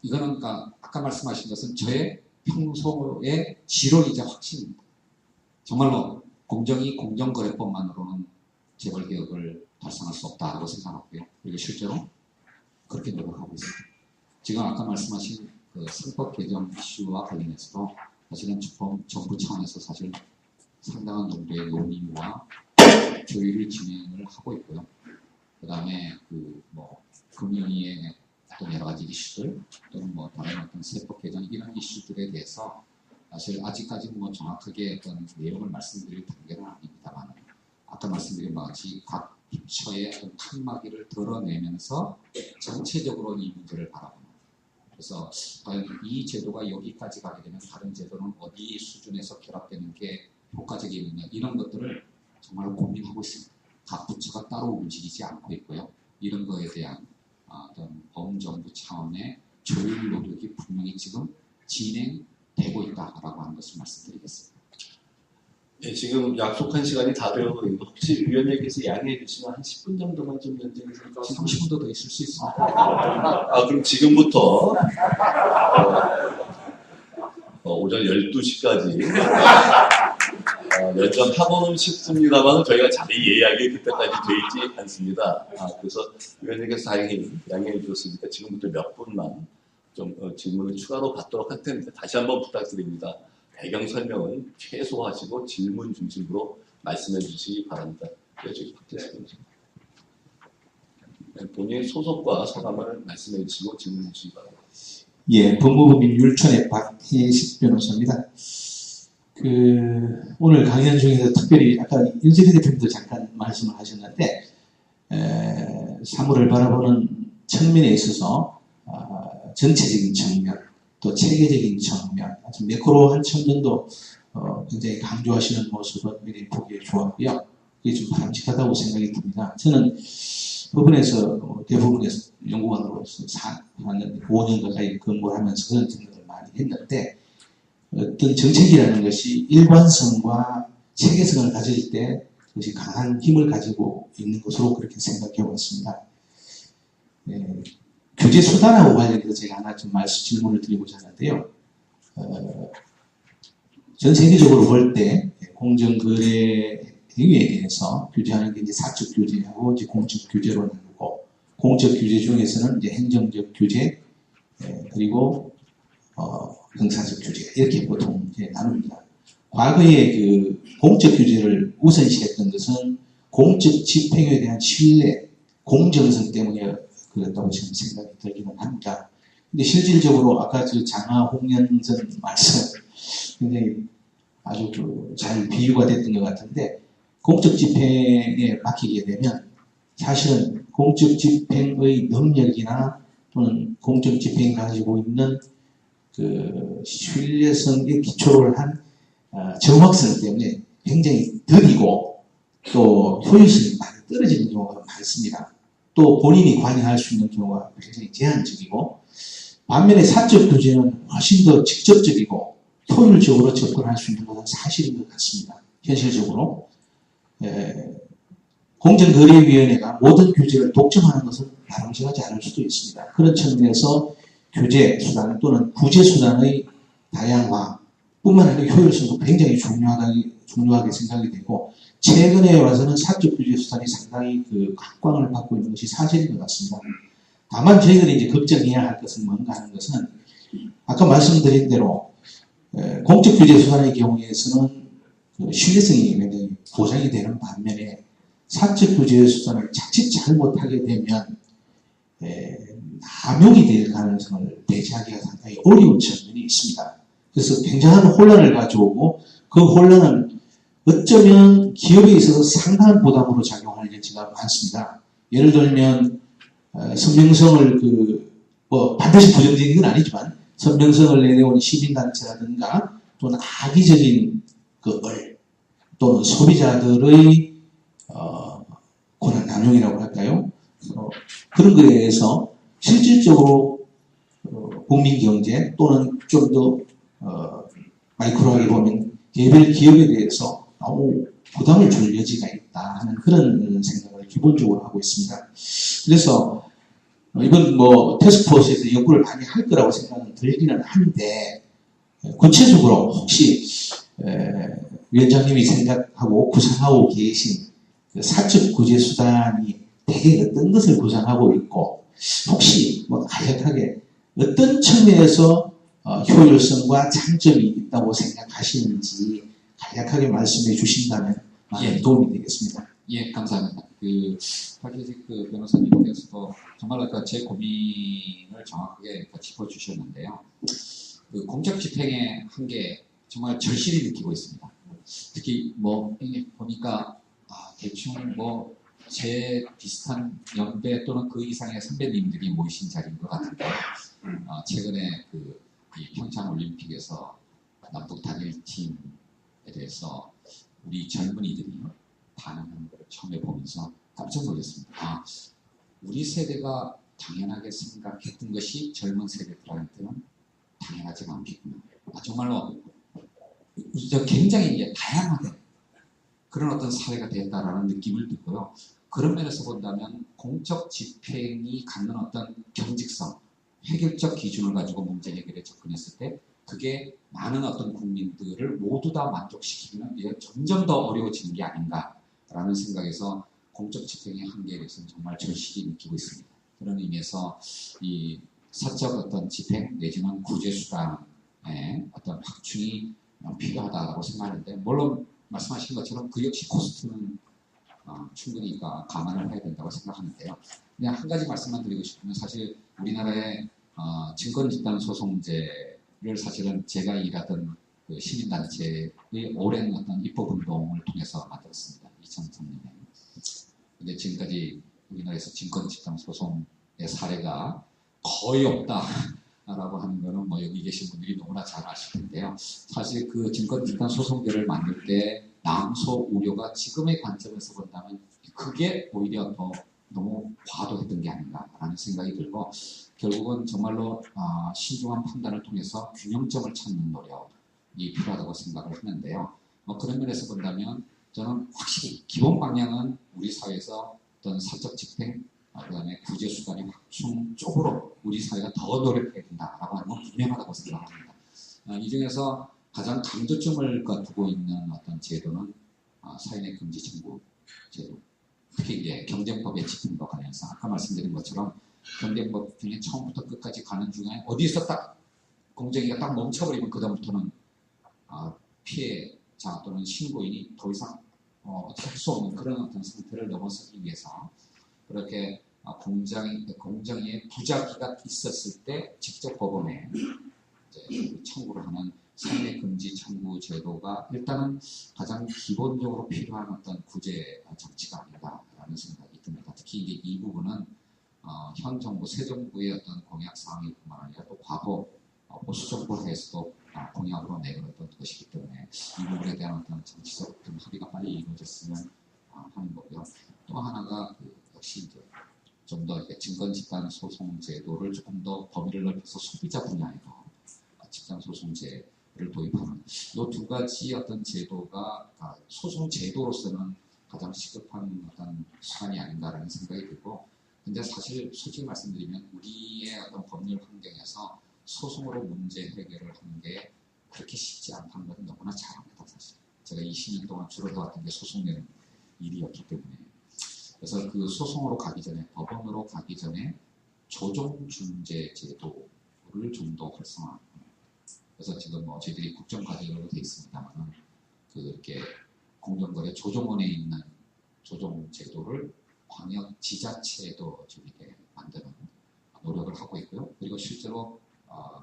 이거는 아까 말씀하신 것은 저의 평소의 지론이자 확신입니다. 정말로 공정거래법만으로는 재벌개혁을 달성할 수 없다고 생각하고요. 그리고 실제로 그렇게 노력하고 있습니다. 지금 아까 말씀하신 그 상법 개정 이슈와 관련해서도 사실은 정부 차원에서 사실 상당한 정도의 논의와 조율을 진행을 하고 있고요. 그 다음에 뭐 금융위의 어떤 여러 가지 이슈들 또는 뭐 다른 어떤 세법 개정 이런 이슈들에 대해서 사실 아직까지는 뭐 정확하게 어떤 내용을 말씀드릴 단계는 아닙니다만 아까 말씀드린 바와 같이 각 부처의 어떤 칸막이를 덜어내면서 전체적으로 이 문제를 바라보는. 그래서 과연 이 제도가 여기까지 가게 되면 다른 제도는 어디 수준에서 결합되는 게 효과적이느냐 이런 것들을 정말 고민하고 있습니다. 각 부처가 따로 움직이지 않고 있고요. 이런 거에 대한 어떤 범정부 차원의 조율 노력이 분명히 지금 진행되고 있다라고 하는 것을 말씀드리겠습니다. 네, 지금 약속한 시간이 다 되어서 혹시 위원님께서 양해해 주시면 한 10분 정도만 좀 연장해서 30분도 더 있을 수 있습니다. 그럼 지금부터 오전 12시까지 연장하고는 싶습니다만 저희가 자리 예약이 그때까지 돼 있지 않습니다. 그래서 위원님께서 다행히 양해해 주셨으니까 지금부터 몇 분만 좀 질문을 추가로 받도록 할 텐데 다시 한번 부탁드립니다. 배경 설명은 최소화하시고 질문 중심으로 말씀해 주시기 바랍니다. 네, 저기 박태식 본인 소속과 성함을 말씀해 주시고 질문 주시기 바랍니다. 예, 법무법인 율촌의 박태식 변호사입니다. 오늘 강연 중에서 특별히 아까 윤석열 대표님도 잠깐 말씀을 하셨는데, 사물을 바라보는 측면에 있어서 전체적인 측면, 또 체계적인 측면, 아주 매크로한 측면도 굉장히 강조하시는 모습은 굉장히 보기에 좋았고요. 이게 좀 바람직하다고 생각이 듭니다. 저는 법원에서 대부분에서 연구관으로서 5년 가까이 근무를 하면서 그런 생각을 많이 했는데 어떤 정책이라는 것이 일관성과 체계성을 가질 때 그것이 강한 힘을 가지고 있는 것으로 그렇게 생각해 왔습니다. 규제 수단하고 관련해서 제가 하나 좀 질문을 드리고자 하는데요. 전 세계적으로 볼 때 공정거래 행위에 대해서 규제하는 게 이제 사적 규제하고 이제 공적 규제로 나누고, 공적 규제 중에서는 이제 행정적 규제 그리고 형사적 규제 이렇게 보통 이제 나눕니다. 과거에 그 공적 규제를 우선시했던 것은 공적 집행에 대한 신뢰, 공정성 때문에 그렇다고 지금 생각이 들기는 합니다. 근데 실질적으로 아까 장하 홍련전 말씀 굉장히 아주 잘 비유가 됐던 것 같은데, 공적 집행에 맡기게 되면 사실은 공적 집행의 능력이나 또는 공적 집행이 가지고 있는 그 신뢰성에 기초를 한 정확성 때문에 굉장히 더디고 또 효율성이 많이 떨어지는 경우가 많습니다. 또 본인이 관여할 수 있는 경우가 굉장히 제한적이고, 반면에 사적 규제는 훨씬 더 직접적이고 효율적으로 접근할 수 있는 것은 사실인 것 같습니다. 현실적으로 공정거래위원회가 모든 규제를 독점하는 것은 바람직하지 않을 수도 있습니다. 그런 측면에서 규제 수단 또는 구제 수단의 다양화 뿐만 아니라 효율성도 굉장히 중요하게 생각이 되고, 최근에 와서는 사적 규제 수단이 상당히 각광을 받고 있는 것이 사실인 것 같습니다. 다만 저희들이 이제 걱정해야 할 것은 뭔가 하는 것은, 아까 말씀드린 대로 공적 규제 수단의 경우에서는 신뢰성이 굉장히 보장이 되는 반면에 사적 규제 수단을 자칫 잘못하게 되면 남용이 될 가능성을 배제하기가 상당히 어려운 측면이 있습니다. 그래서 굉장한 혼란을 가져오고, 그 혼란은 어쩌면 기업에 있어서 상당한 부담으로 작용할 여지가 많습니다. 예를 들면 선명성을 반드시 부정적인 건 아니지만 선명성을 내놓은 시민단체라든가 또는 악의적인 또는 소비자들의 권한 남용이라고 할까요? 그런 거에 대해서 실질적으로 국민 경제 또는 좀 더 마이크로하게 보면 개별 기업에 대해서 너무 부담을 줄 여지가 있다 하는 그런 생각을 기본적으로 하고 있습니다. 그래서 이번 태스크포스에서 연구를 많이 할 거라고 생각은 들기는 한데, 구체적으로 혹시 위원장님이 생각하고 구상하고 계신 사적 구제 수단이 대개 어떤 것을 구상하고 있고, 혹시 간략하게 어떤 측면에서 효율성과 장점이 있다고 생각하시는지 간략하게 말씀해 주신다면 많은 도움이 되겠습니다. 예, 감사합니다. 박혜식 변호사님께서도 정말 아까 제 고민을 정확하게 짚어주셨는데요. 공적 집행의 한계 정말 절실히 느끼고 있습니다. 특히 보니까 대충 뭐 제 비슷한 연배 또는 그 이상의 선배님들이 모이신 자리인 것 같은데 최근에 이 평창 올림픽에서 남북 단일팀에 대해서 우리 젊은이들이 반응하는 걸 처음에 보면서 깜짝 놀랐습니다. 우리 세대가 당연하게 생각했던 것이 젊은 세대들한테는 당연하지 않겠구나. 정말로 굉장히 이제 다양하게 그런 어떤 사회가 됐다라는 느낌을 듣고요. 그런 면에서 본다면 공적 집행이 갖는 어떤 경직성, 획일적 기준을 가지고 문제 해결에 접근했을 때 그게 많은 어떤 국민들을 모두 다 만족시키면 이제 점점 더 어려워지는 게 아닌가라는 생각에서 공적 집행의 한계에 대해서는 정말 절실히 느끼고 있습니다. 그런 의미에서 이 사적 어떤 집행 내지는 구제 수단의 어떤 확충이 필요하다고 생각하는데 물론 말씀하신 것처럼 그 역시 코스트는 충분히 감안을 해야 된다고 생각하는데요. 그냥 한 가지 말씀만 드리고 싶으면 사실 우리나라의 증권집단소송제를 사실은 제가 일하던 그 시민단체의 오랜 어떤 입법운동을 통해서 만들었습니다. 2003년에. 근데 지금까지 우리나라에서 증권집단소송의 사례가 거의 없다라고 하는 거는 뭐 여기 계신 분들이 너무나 잘 아실 텐데요. 사실 그 증권집단소송제를 만들 때 남소 우려가 지금의 관점에서 본다면 그게 오히려 더 너무 과도했던 게 아닌가라는 생각이 들고 결국은 정말로 신중한 판단을 통해서 균형점을 찾는 노력이 필요하다고 생각을 하는데요. 그런 면에서 본다면 저는 확실히 기본 방향은 우리 사회에서 어떤 사적 집행, 그다음에 구제 수단의 확충 쪽으로 우리 사회가 더 노력해야 된다라고 하는 건 분명하다고 생각합니다. 이 중에서 가장 강조점을 두고 있는 어떤 제도는 사인의 금지 청구 제도. 특히 이제 경쟁법의 집행과 관련해서 아까 말씀드린 것처럼 경쟁법 중에 처음부터 끝까지 가는 중에 어디서 딱 공정위가 딱 멈춰버리면 그다음부터는 피해자 또는 신고인이 더 이상 어떻게 할 수 없는 그런 어떤 상태를 넘어서기 위해서 그렇게 공정위의 부작위가 있었을 때 직접 법원에 이제 청구를 하는 사인의 금지 청구 제도가 일단은 가장 기본적으로 필요한 어떤 구제 장치가 아닌가라는 생각이 듭니다. 특히 이제 이 부분은 현 정부, 새 정부의 어떤 공약 사항이 뿐만 아니라 또 과거 보수 정부 하에서도 공약으로 내걸었던 것이기 때문에 이 부분에 대한 어떤 정치적 합의가 빨리 이루어졌으면 하는 거고요. 또 하나가 역시 이제 좀 더 증권 집단 소송 제도를 조금 더 범위를 넓혀서 소비자 분야에서 집단 소송제를 도입하는 이 두 가지 어떤 제도가 소송 제도로서는 가장 시급한 어떤 수단이 아닌가라는 생각이 들고, 근데 사실 솔직히 말씀드리면 우리의 어떤 법률 환경에서 소송으로 문제 해결을 하는 게 그렇게 쉽지 않다는 것은 너무나 잘 압니다. 사실 제가 20년 동안 주로 해왔던 게 소송되는 일이었기 때문에. 그래서 그 소송으로 가기 전에, 법원으로 가기 전에 조정중재 제도를 좀 더 활성화하는. 그래서 지금 뭐 저희들이 국정과제로 되어 있습니다만 그렇게 공정거래 조정원에 있는 조정 제도를 광역 지자체도 저희게 만드는 노력을 하고 있고요. 그리고 실제로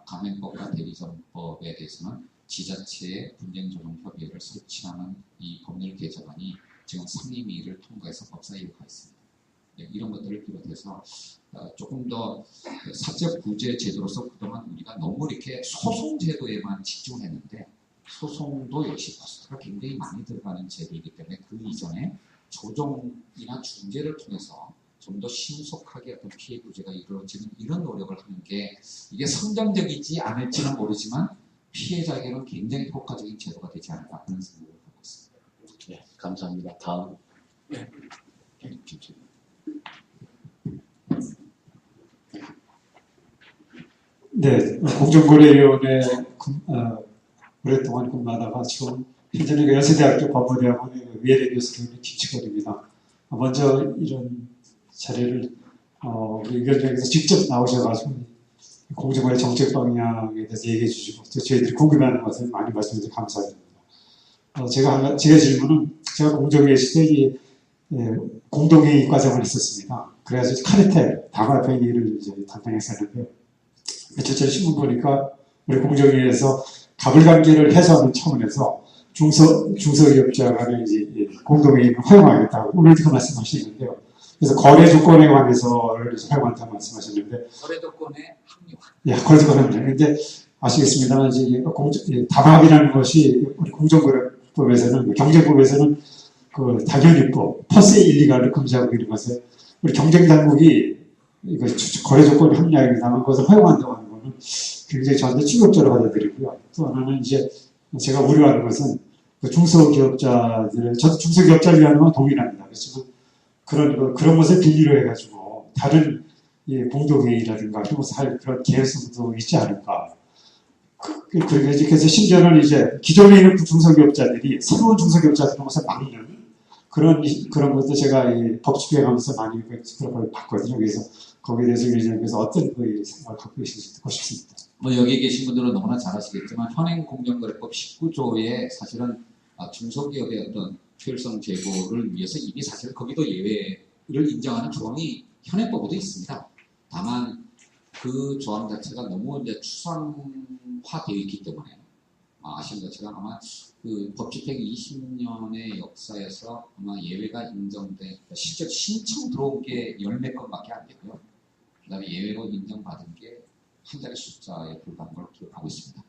가맹법과 대리점법에 대해서는 지자체의 분쟁조정협의회를 설치하는 이 법률 개정안이 지금 상임위를 통과해서 법사위로 가 있습니다. 네, 이런 것들을 비롯해서 조금 더 사적 구제 제도로서 그동안 우리가 너무 이렇게 소송 제도에만 집중했는데 소송도 역시 코스트가 굉장히 많이 들어가는 제도이기 때문에 그 이전에 조정이나 중재를 통해서 좀 더 신속하게 어떤 피해 구제가 이루어지는 이런 노력을 하는 게 이게 성장적이지 않을지는 모르지만 피해자에게는 굉장히 효과적인 제도가 되지 않을까 하는 생각을 하고 있습니다. 네, 감사합니다. 다음. 네, 공정거래위원회 오랫동안 근무하다가 지금 현재는 연세대학교 법무대학원의 위례 교수님이 김치거리입니다. 먼저 이런 자리를 우리 위원장께서 직접 나오셔가지고 공정거래 정책 방향에 대해서 얘기해 주시고 또 저희들이 궁금해하는 것을 많이 말씀해 주셔서 감사드립니다. 제 질문은 제가 공정거래 시대에 공동회의 과정을 했었습니다. 그래서 카르텔 다가회의를 이제 담당했었는데요. 며칠 전에 신문 보니까 우리 공정위에서 가불관계를 해소하는 차원에서 중소기업자 간에 이제 공동회의를 허용하겠다고 오늘 그 말씀하시는데요. 그래서 거래 조건에 관해서 허용한다고 말씀하셨는데 거래 조건의 합리화. 예, 거래 조건은 그런데 아시겠습니다만 이제 담합이라는 것이 우리 공정거래법에서는 경제법에서는 그 당연히법, 퍼세 일리갈을 금지하고 있는 것에 우리 경쟁당국이 이거 거래 조건이 합리화에 당한 것을 허용한다고 하는 것은 굉장히 저한테 충격적으로 받아들이고요. 또 하나는 이제 제가 우려하는 것은 그 중소기업자들, 저도 중소기업자를 위한 건 동일합니다. 그렇지만 그런 것을 빌미로 해가지고 다른 공동회의라든가 이런 것을 할 그런 개연성도 있지 않을까. 그래서 심지어는 이제 기존에 있는 중소기업자들이 새로운 중소기업자들 이런 것을 막는 그런 것도 제가 법 집행하면서 많이 그런 걸 봤거든요. 그래서 거기에 대해서 위원장님께서 어떤 생각을 갖고 계신지 듣고 싶습니다. 뭐 여기 계신 분들은 너무나 잘 아시겠지만 현행공정거래법 19조에 사실은 중소기업의 어떤 효율성 제고를 위해서 이미 사실 거기도 예외를 인정하는 조항이 현행법에도 있습니다. 다만 그 조항 자체가 너무 이제 추상화되어 있기 때문에 아시는 것처럼 아마 그 법집행 20년의 역사에서 아마 예외가 인정된 실제 신청 들어온 게 10몇 건밖에 안 되고요. 그 다음에 예외로 인정받은 게 한 자리 숫자에 불과한 걸 기억하고 있습니다.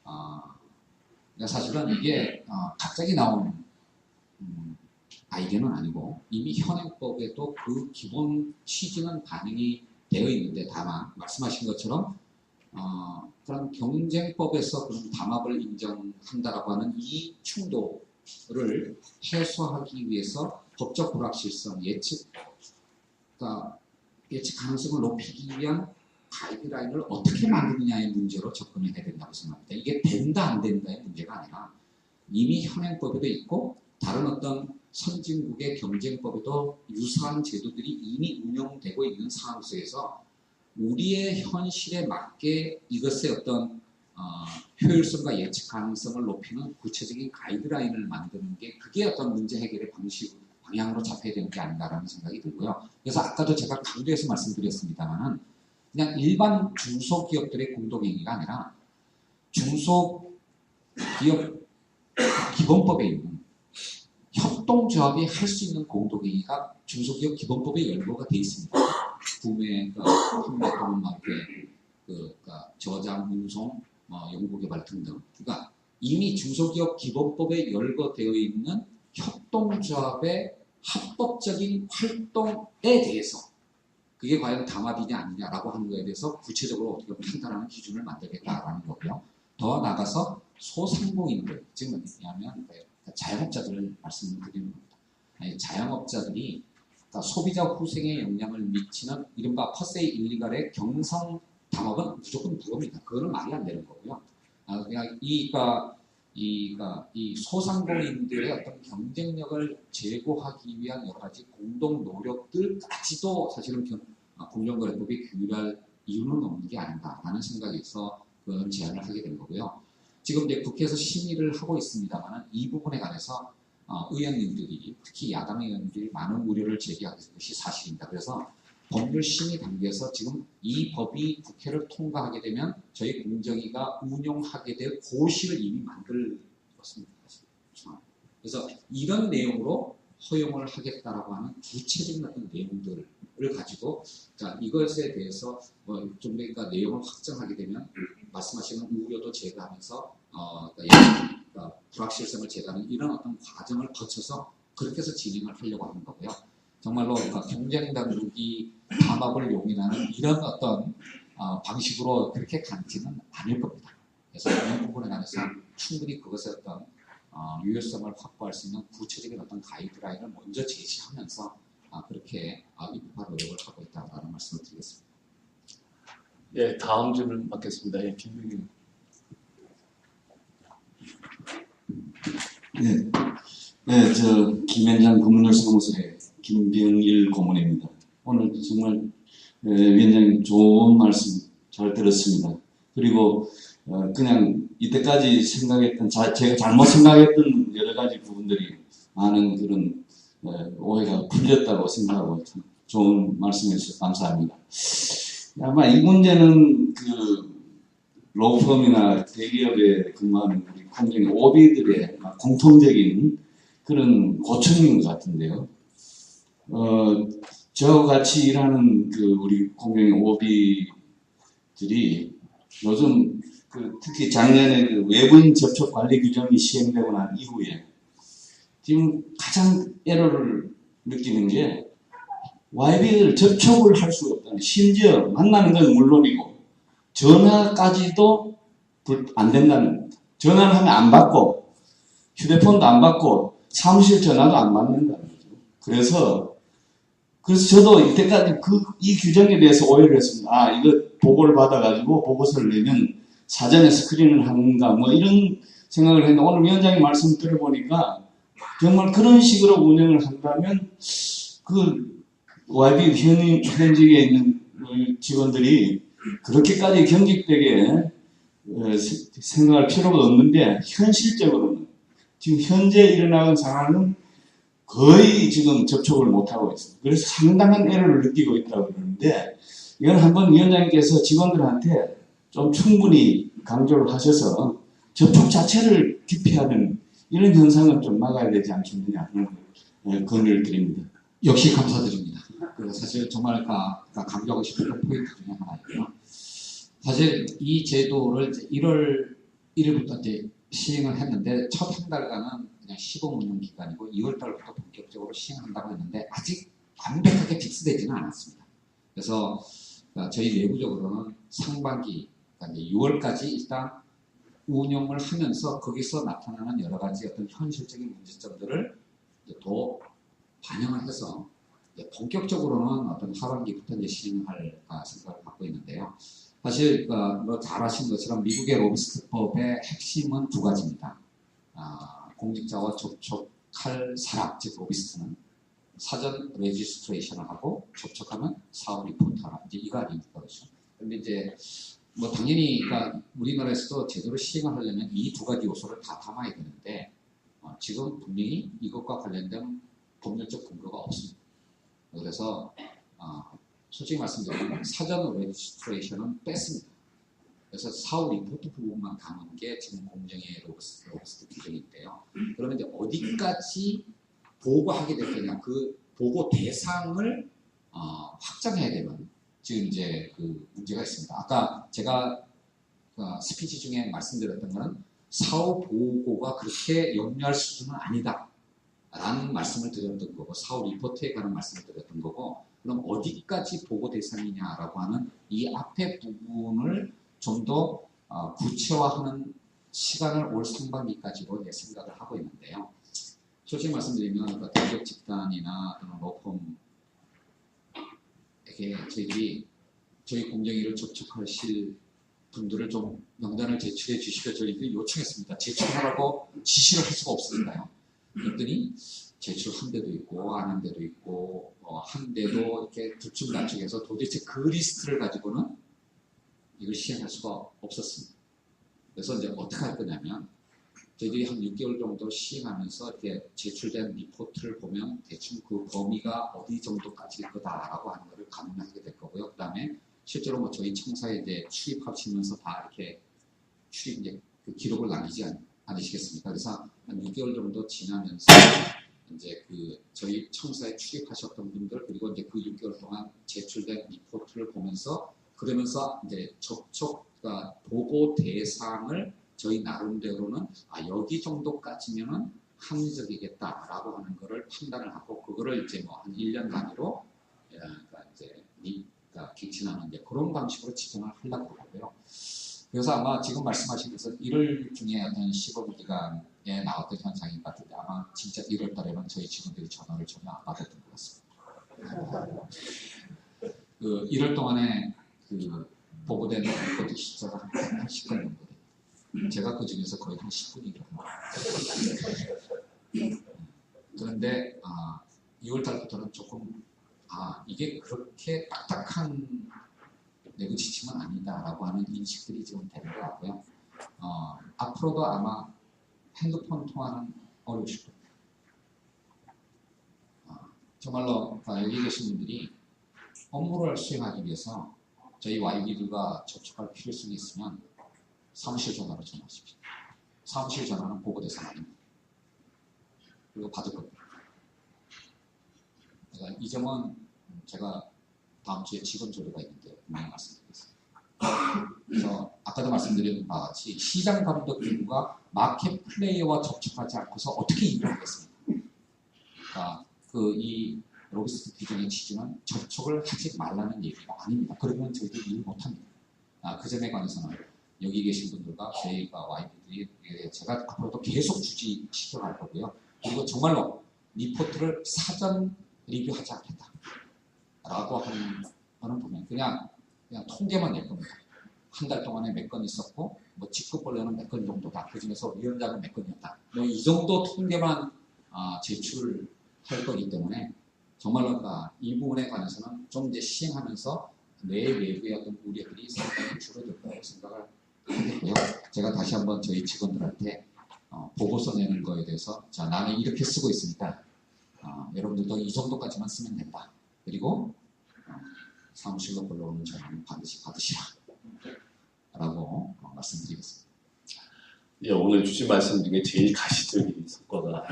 그러니까 사실은 이게 갑자기 나온 아이디어는 아니고 이미 현행법에도 그 기본 취지는 반영이 되어 있는데 다만 말씀하신 것처럼 그런 경쟁법에서 그런 담합을 인정한다라고 하는 이 충돌을 해소하기 위해서 법적 불확실성, 예측 가능성을 높이기 위한 가이드라인을 어떻게 만드느냐의 문제로 접근해야 된다고 생각합니다. 이게 된다 안 된다의 문제가 아니라 이미 현행법에도 있고 다른 어떤 선진국의 경쟁법에도 유사한 제도들이 이미 운영되고 있는 상황 속에서 우리의 현실에 맞게 이것의 어떤 효율성과 예측 가능성을 높이는 구체적인 가이드라인을 만드는 게 그게 어떤 문제 해결의 방향으로 잡혀야 되는 게 아닌가라는 생각이 들고요. 그래서 아까도 제가 강조해서 말씀드렸습니다만은 그냥 일반 중소기업들의 공동행위가 아니라 중소기업 기본법에 있는 협동조합이 할 수 있는 공동행위가 중소기업 기본법에 연구가 되어 있습니다. 구매, 판매 또는 저장, 운송, 연구개발 등등. 그러니까 이미 중소기업 기본법에 열거되어 있는 협동조합의 합법적인 활동에 대해서 그게 과연 담합이냐 아니냐라고 하는 것에 대해서 구체적으로 어떻게 판단하는 기준을 만들겠다라는 거고요. 더 나아가서 소상공인들, 지금 뭐냐면 자영업자들을 말씀드리는 겁니다. 자영업자들이 소비자 후생에 영향을 미치는 이른바 퍼세 일리갈의 경성 담합은 무조건 무효입니다. 그거는 말이 안 되는 거고요. 그냥 이 소상공인들의 어떤 경쟁력을 제고하기 위한 여러 가지 공동 노력들까지도 사실은 공정거래법이 규율할 이유는 없는 게 아닌가라는 생각에서 그런 제안을 하게 된 거고요. 지금 이제 국회에서 심의를 하고 있습니다만 이 부분에 관해서 의원님들이 특히 야당 의원들이 많은 우려를 제기하고 있는 것이 사실입니다. 그래서 법률 심의 단계에서 지금 이 법이 국회를 통과하게 되면 저희 공정위가 운용하게 될 고시를 이미 만들었습니다. 그래서 이런 내용으로 허용을 하겠다라고 하는 구체적인 어떤 내용들을 가지고 이것에 대해서 좀 그러니까 내용을 확정하게 되면 말씀하시는 우려도 제거하면서 불확실성을 제거하는 이런 어떤 과정을 거쳐서 그렇게 해서 진행을 하려고 하는 거고요. 정말로 경쟁당국이 담합을 용인하는 이런 어떤 방식으로 그렇게 가지는 않을 겁니다. 그래서 이런 부분에 관해서 충분히 그것의 어떤 유효성을 확보할 수 있는 구체적인 어떤 가이드라인을 먼저 제시하면서 그렇게 입법화 노력을 하고 있다는 말씀을 드리겠습니다. 예, 다음 질문 받겠습니다. 예, 김병일. 네, 저 김현장 금문열사무소의 김병일 고문입니다. 오늘 정말 위원장님 좋은 말씀 잘 들었습니다. 그리고 그냥 이때까지 생각했던 제가 잘못 생각했던 여러 가지 부분들이 많은 그런 오해가 풀렸다고 생각하고 참 좋은 말씀해주셔서 감사합니다. 아마 이 문제는 로펌이나 대기업에 근무하는 우리 공정의 오비들의 공통적인 그런 고충인 것 같은데요. 저같이 일하는 그 우리 공정의 오비들이 요즘 특히 작년에 그 외부인 접촉 관리 규정이 시행되고 난 이후에 지금 가장 에러를 느끼는 게 YB를 접촉을 할 수가 없다는, 심지어 만나는 건 물론이고 전화까지도 안 된다는 겁니다. 전화를 하면 안 받고 휴대폰도 안 받고 사무실 전화도 안 받는다는 거죠. 그래서 저도 이때까지 이 규정에 대해서 오해를 했습니다. 이거 보고를 받아가지고 보고서를 내면 사전에 스크린을 하는가 뭐 이런 생각을 했는데, 오늘 위원장님 말씀 들어보니까 정말 그런 식으로 운영을 한다면 그 YB 현직에 있는 직원들이 그렇게까지 경직되게 생각할 필요가 없는데, 현실적으로는 지금 현재 일어나는 상황은 거의 지금 접촉을 못하고 있습니다. 그래서 상당한 에러를 느끼고 있다고 그러는데, 이건 한번 위원장님께서 직원들한테 좀 충분히 강조를 하셔서 접촉 자체를 기피하는 이런 현상은 좀 막아야 되지 않겠느냐 하는 건의를 드립니다. 역시 감사드립니다. 사실 정말 강조하고 싶은 포인트 중에 하나이고요. 사실 이 제도를 이제 1월 1일부터 이제 시행을 했는데, 첫 한 달간은 그냥 시범 운영 기간이고 2월 달부터 본격적으로 시행한다고 했는데 아직 완벽하게 픽스되지는 않았습니다. 그래서 저희 내부적으로는 상반기, 그러니까 이제 6월까지 일단 운영을 하면서 거기서 나타나는 여러 가지 어떤 현실적인 문제점들을 이제 더 반영을 해서 이제 본격적으로는 어떤 하반기부터 이제 시행할 생각을 갖고 있는데요. 사실 뭐 잘 아시는 것처럼 미국의 로비스트법의 핵심은 두 가지입니다. 공직자와 접촉할 사람, 즉 로비스트는 사전 레지스트레이션을 하고 접촉하면 사후 리포트하라, 이제 이거 아닙니까, 그렇죠? 근데 이제 뭐 당연히 우리나라에서도 제대로 시행을 하려면 이 두 가지 요소를 다 담아야 되는데 지금 분명히 이것과 관련된 법률적 근거가 없습니다. 그래서 솔직히 말씀드리면 사전 레지스트레이션은 뺐습니다. 그래서 사후 리포트 부분만 담은 게 지금 공정의 로비스트 규정인데요. 그러면 이제 어디까지 보고하게 될 거냐, 그 보고 대상을 확장해야 되는 지금 이제 그 문제가 있습니다. 아까 제가 스피치 중에 말씀드렸던 거는 사후 보고가 그렇게 염려할 수준은 아니다 라는 말씀을 드렸던 거고, 사후 리포트에 관한 말씀을 드렸던 거고, 그럼 어디까지 보고 대상이냐라고 하는 이 앞에 부분을 좀 더 구체화하는 시간을 올 상반기까지로 생각을 하고 있는데요. 솔직히 말씀드리면 대기업 집단이나 로펌에게 저희들이 저희 공정위를 접촉하실 분들을 좀 명단을 제출해 주시려 저희들이 요청했습니다. 제출하라고 지시를 할 수가 없으니까요. 그랬더니 제출한 데도 있고 안 한 데도 있고 한 데도 이렇게 들쭉날쭉해서 도대체 그 리스트를 가지고는 이걸 시행할 수가 없었습니다. 그래서 이제 어떻게 할 거냐면 저희들이 한 6개월 정도 시행하면서 이렇게 제출된 리포트를 보면 대충 그 범위가 어디 정도까지일 거다라고 하는 것을 가늠하게 될 거고요. 그 다음에 실제로 뭐 저희 청사에 이제 출입하시면서 다 이렇게 이제 그 기록을 남기지 않으시겠습니까? 그래서 한 6개월 정도 지나면서 이제 그 저희 청사에 출입하셨던 분들, 그리고 이제 그 6개월 동안 제출된 리포트를 보면서, 그러면서 이제 접촉 보고 대상을 저희 나름대로는 여기 정도까지면은 합리적이겠다라고 하는 거를 판단을 하고, 그거를 이제 뭐 한 1년 단위로 이제 갱신하는 이제 그런 방식으로 지정을 하려고 하고요. 그래서 아마 지금 말씀하신 것은 1월 중에 어떤 시범 기간에 나왔던 현상인 것 같은데, 아마 진짜 1월 달에는 저희 직원들이 전화를 전혀 안 받았던 것 같습니다. 그 1월 동안에 그 보고된 리포트 숫자가 한 10건 정도 됩니다. 제가 그 중에서 거의 한 10분이 일어납니다. 그런데 2월 달부터는 조금 이게 그렇게 딱딱한 내부 지침은 아니다라고 하는 인식들이 지금 되는 것 같고요. 앞으로도 아마 핸드폰 통화는 어려우실 겁니다. 정말로 여기 계신 분들이 업무를 수행하기 위해서 저희 YB들과 접촉할 필요성이 있으면 사무실 전화로 전화하십시오. 사무실 전화는 보고대상 아닙니다. 그리고 받을 겁니다. 그러니까 이 점은 제가 다음 주에 직원 조례가 있는데 분명히 말씀드리겠습니다. 그래서 아까도 말씀드린 바와 같이 시장 감독 기구가 마켓 플레이어와 접촉하지 않고서 어떻게 일을 하겠습니까? 그러니까 이 로비스트 규정의 취지는 접촉을 하지 말라는 얘기가 아닙니다. 그러면 저희들 일 못합니다. 그 점에 관해서는 여기 계신 분들과 저희가 YB들이 제가 앞으로도 계속 주지시켜갈 거고요. 그리고 정말로 리포트를 사전 리뷰하지 않겠다. 라고 하는 거는 보면 그냥 통계만 낼 겁니다. 한 달 동안에 몇 건 있었고, 뭐 직급벌레는 몇 건 정도다. 그 중에서 위원장은 몇 건이었다. 뭐 이 정도 통계만 제출할 거기 때문에 정말로 이 부분에 관해서는 좀 이제 시행하면서 내 외부의 어떤 우려들이 상당히 줄어들 거라고 생각을 하겠고요. 제가 다시 한번 저희 직원들한테 보고서 내는 거에 대해서 자, 나는 이렇게 쓰고 있으니까 여러분들도 이 정도까지만 쓰면 된다. 그리고 사무실로 불러오는 전화는 반드시 받으시라 라고 말씀드리겠습니다. 예, 오늘 주신 말씀 중에 제일 가시적인 성과가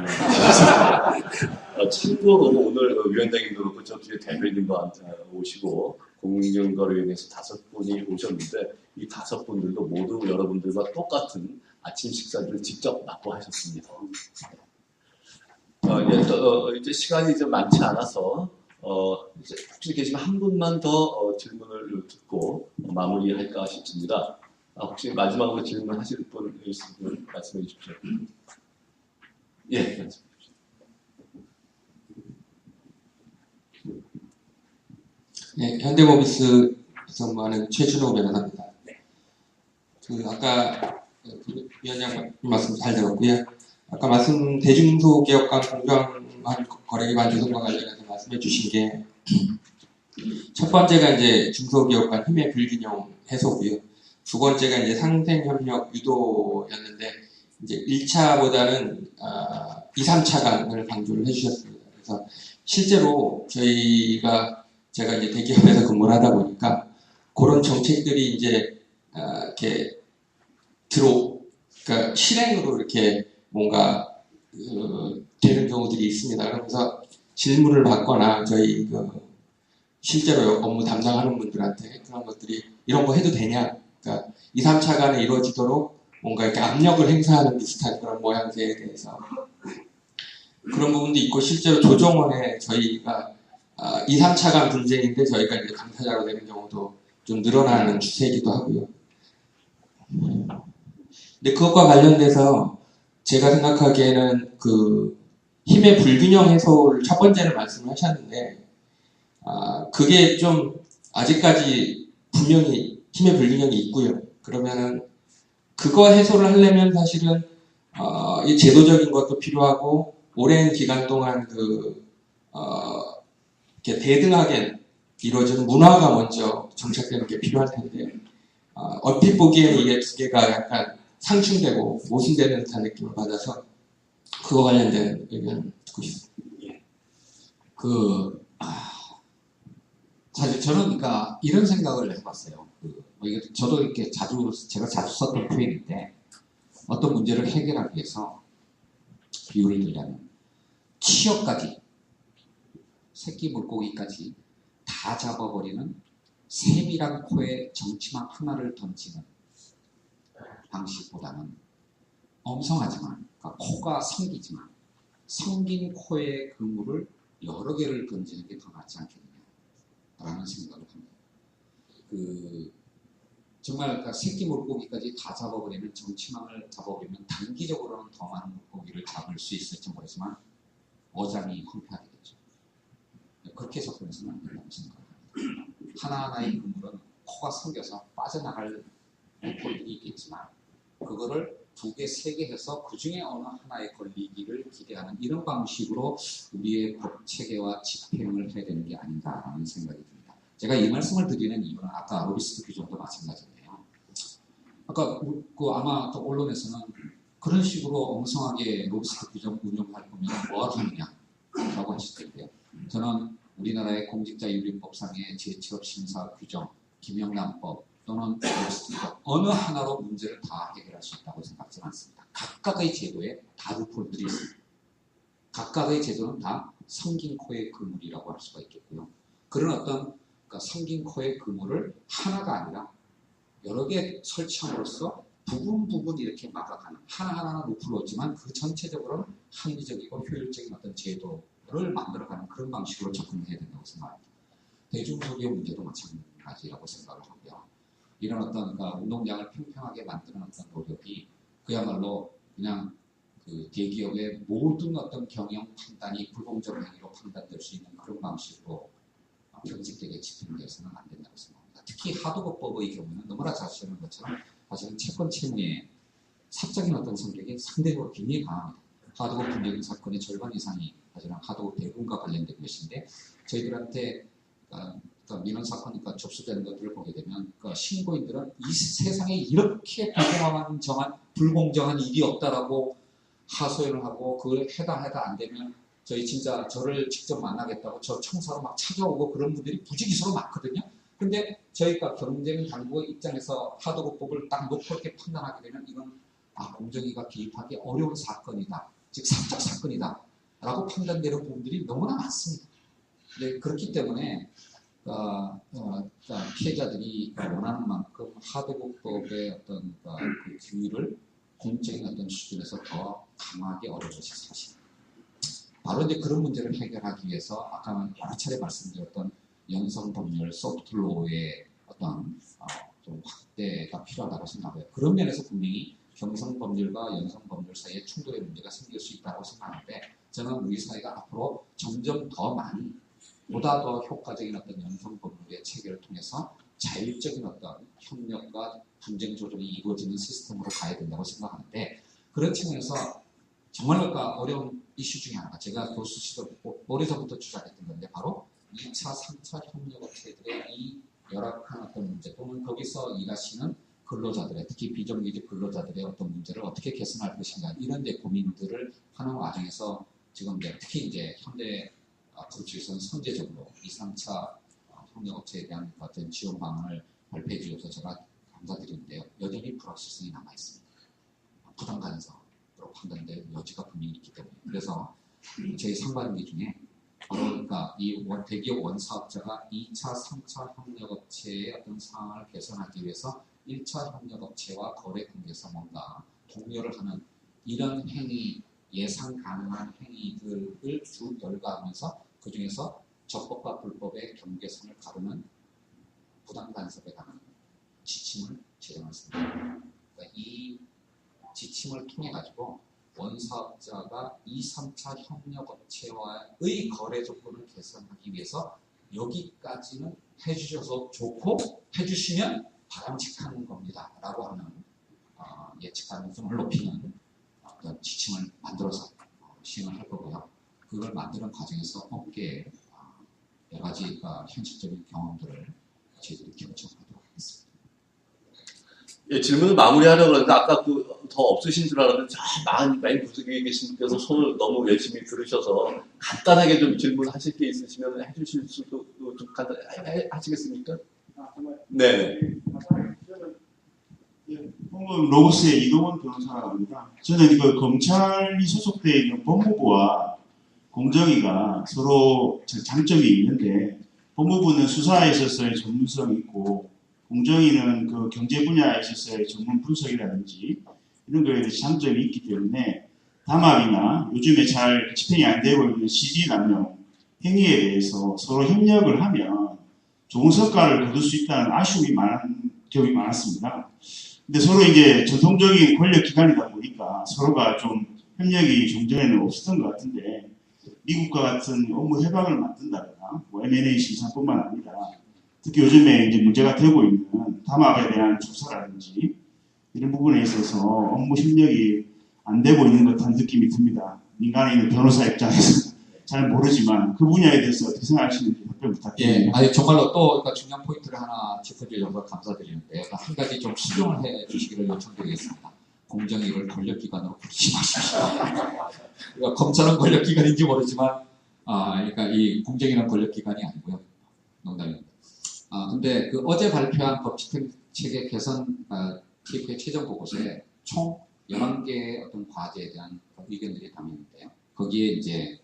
참고로 오늘 위원장님도 그렇고 저 뒤에 대변인도 오시고 공정거래위원회에서 5분이 오셨는데 이 5분들도 모두 여러분들과 똑같은 아침 식사를 직접 납부하셨습니다. 이제 시간이 좀 많지 않아서 이제 혹시 계시면 한 분만 더 질문을 듣고 마무리할까 싶습니다. 혹시 마지막으로 질문하실 분 있으면 말씀해 주십시오. 예, 말씀해 주십시오. 네, 현대모비스에서 근무하는 최준호 변호사입니다. 아까 위원장 말씀 잘 들었고요. 아까 말씀 대중소기업과 공정한 거래기반 조성과 관련해서 말씀해 주신 게 첫 번째가 이제 중소기업 간 힘의 불균형 해소고요. 두 번째가 이제 상생협력 유도였는데 이제 1차보다는 2, 3차간을 강조를 해주셨습니다. 그래서 실제로 제가 이제 대기업에서 근무를 하다 보니까 그런 정책들이 이제 이렇게 그러니까 실행으로 이렇게 뭔가 되는 경우들이 있습니다. 그러면서 질문을 받거나 저희 실제로 업무 담당하는 분들한테 그런 것들이 이런 거 해도 되냐? 그러니까 2, 3차 간에 이루어지도록 뭔가 이렇게 압력을 행사하는 비슷한 그런 모양새에 대해서 그런 부분도 있고 실제로 조정원에 저희가 2, 3차 간 분쟁인데 저희가 이제 당사자로 되는 경우도 좀 늘어나는 추세이기도 하고요. 근데 그것과 관련돼서 제가 생각하기에는 힘의 불균형 해소를 첫 번째는 말씀을 하셨는데 그게 좀 아직까지 분명히 힘의 불균형이 있고요. 그러면은 그거 해소를 하려면 사실은 이 제도적인 것도 필요하고 오랜 기간 동안 이렇게 대등하게 이루어지는 문화가 먼저 정착되는 게 필요할 텐데 얼핏 보기에는 이게 두 개가 약간 상충되고 모순되는 듯한 느낌을 받아서 그거 관련된 의견을 듣고 싶습니다. 사실 저는 그러니까 이런 생각을 해봤어요. 저도 이렇게 제가 자주 썼던 표현인데 어떤 문제를 해결하기 위해서 비유를 들자면 치어까지 새끼 물고기까지 다 잡아버리는 세밀한 코에 정치망 하나를 던지는 방식보다는 엄성하지만 그러니까 코가 성기지만 성긴 코에 그물을 여러 개를 던지는 게 더 낫지 않겠느냐라는 생각을 합니다. 정말 그러니까 새끼 물고기까지 다 잡아버리면 정치망을 잡아버리면 단기적으로는 더 많은 물고기를 잡을 수 있을지 모르지만 어장이 황폐하겠죠. 그렇게 접근해서는 안 된다고 생각합니다. 하나하나의 그물은 코가 성겨서 빠져나갈 물고기들이 있겠지만 그거를 2개, 3개 해서 그 중에 어느 하나에 걸리기를 기대하는 이런 방식으로 우리의 법 체계와 집행을 해야 되는 게 아닌가라는 생각이 듭니다. 제가 이 말씀을 드리는 이유는 아까 로비스트 규정도 마찬가지인데요. 아까 아마 또 언론에서는 그런 식으로 엉성하게 로비스트 규정 운영할 거면 뭐하러 하느냐라고 하실 텐데요. 저는 우리나라의 공직자윤리법상의 재취업 심사 규정, 김영란법 또는 어느 하나로 문제를 다 해결할 수 있다고 생각하지 않습니다. 각각의 제도에 다 루폴들이 있습니다. 각각의 제도는 다 성긴 코의 그물이라고 할 수가 있겠고요. 그런 어떤 그러니까 성긴 코의 그물을 하나가 아니라 여러 개 설치함으로써 부분 이렇게 막아가는 하나하나 루프를 얻지만 그 전체적으로는 합리적이고 효율적인 어떤 제도를 만들어가는 그런 방식으로 접근해야 된다고 생각합니다. 대중소기의 문제도 마찬가지라고 생각을 하고요. 이런 어떤 그러니까 운동장을 평평하게 만드는 어떤 노력이 그야말로 그냥 그 대기업의 모든 어떤 경영 판단이 불공정 행위로 판단될 수 있는 그런 방식으로 경직되게 집행되어서는 안 된다고 생각합니다. 특히 하도급법의 경우는 너무나 잘 아시는 것처럼 사실은 채권 채무의 사적인 어떤 성격이 상대적으로 굉장히 강합니다. 하도급 분쟁 사건의 절반 이상이 사실은 하도급 대부분과 관련된 것인데 저희들한테 그러니까 민원 사건이니까 접수되는 것들을 보게 되면 그러니까 신고인들은 이 세상에 이렇게 불공정한 일이 없다라고 하소연을 하고 그걸 해다 안 되면 저희 진짜 저를 직접 만나겠다고 저 청사로 막 찾아오고 그런 분들이 부지기수로 많거든요. 근데 저희가 경쟁 당국의 입장에서 하도급법을 딱 놓고 이렇게 판단하게 되면 이건 공정위가 개입하기 어려운 사건이다. 즉 사적 사건이다. 라고 판단되는 부분들이 너무나 많습니다. 네, 그렇기 때문에 피해자들이 원하는 만큼 하도급법의 어떤 그 규율을 공적인 어떤 수준에서 더 강하게 어려운 것이 사실입니다. 바로 이제 그런 문제를 해결하기 위해서 아까 여러 차례 말씀드렸던 연성법률, 소프트로의 어떤 좀 확대가 필요하다고 생각해요. 그런 면에서 분명히 경성법률과 연성법률 사이에 충돌의 문제가 생길 수 있다고 생각하는데 저는 우리 사회가 앞으로 점점 더 많이 보다 더 효과적인 어떤 연성법률의 체계를 통해서 자율적인 어떤 협력과 분쟁 조정이 이루어지는 시스템으로 가야 된다고 생각하는데 그런 측면에서 정말 어려운 이슈 중에 하나가 제가 교수 시절 오래전부터 주장했던 건데 바로 2차, 3차 협력업체들의 이 열악한 어떤 문제 또는 거기서 일하시는 근로자들의 특히 비정규직 근로자들의 어떤 문제를 어떻게 개선할 것인가 이런 데 고민들을 하는 과정에서 지금 특히 이제 현대 프로듀서는 선제적으로 2, 3차 협력업체에 대한 어떤 지원 방안을 발표해 주셔서 제가 감사드리는데요. 여전히 불확실성이 남아있습니다. 부담 간섭으로 판단될 여지가 분명히 있기 때문에 그래서 저희 상반기 중에 바로 그러니까 이 대기업 원사업자가 2차, 3차 협력업체의 어떤 상황을 개선하기 위해서 1차 협력업체와 거래 관계에서 뭔가 동료를 하는 이런 행위, 예상 가능한 행위들을 쭉 열거하면서 그 중에서 적법과 불법의 경계선을 가르는 부당 간섭에 관한 지침을 제정했습니다. 그러니까 이 지침을 통해 가지고 원사업자가 2, 3차 협력업체와의 거래 조건을 개선하기 위해서 여기까지는 해주셔서 좋고 해주시면 바람직한 겁니다. 라고 하는 예측 가능성을 높이는 어떤 지침을 만들어서 시행을 할 거고요. 그걸 만드는 과정에서 업계의 여러 가지 현실적인 경험들을 저희들이 경청하도록 하겠습니다. 예, 질문을 마무리하려고 했는데 아까 더 없으신 줄 알았는데 많이 구석에 계신 분께서 손을 너무 열심히 들으셔서 간단하게 좀 질문하실 게 있으시면 해주실 수도 좀 간단히 하시겠습니까? 네. 로고스의 이동원 변호사입니다. 저는 검찰이 소속되어 있는 법무부와 공정위가 서로 장점이 있는데 법무부는 수사에 있어서의 전문성이 있고 공정위는 그 경제 분야에 있어서의 전문 분석이라든지 이런 거에 대해서 장점이 있기 때문에 담합이나 요즘에 잘 집행이 안 되고 있는 CG 남용 행위에 대해서 서로 협력을 하면 좋은 성과를 거둘 수 있다는 아쉬움이 많은 경우가 많았습니다. 근데 서로 이제 전통적인 권력 기관이다 보니까 서로가 좀 협력이 종전에는 없었던 것 같은데 미국과 같은 업무 해방을 만든다거나 M&A 시장뿐만 아니라 특히 요즘에 이제 문제가 되고 있는 담합에 대한 조사라든지 이런 부분에 있어서 업무 협력이 안 되고 있는 듯한 느낌이 듭니다. 민간에 있는 변호사 입장에서 잘 모르지만 그 분야에 대해서 어떻게 생각하시는지 답변 부탁드립니다. 예, 정말로 또 중요한 포인트를 하나 짚어주셔서 감사드리는데 한 가지 좀 수정을 해 주시기를 요청드리겠습니다. 공정위를 권력기관으로 부르지 마십시오. 그러니까 검찰은 권력기관인지 모르지만 그러니까 이 공정위는 권력기관이 아니고요. 농담입니다. 근데 어제 발표한 법 집행 체계 개선 TF의 최종 보고서에 총 11개의 어떤 과제에 대한 의견들이 담겨 있는데요. 거기에 이제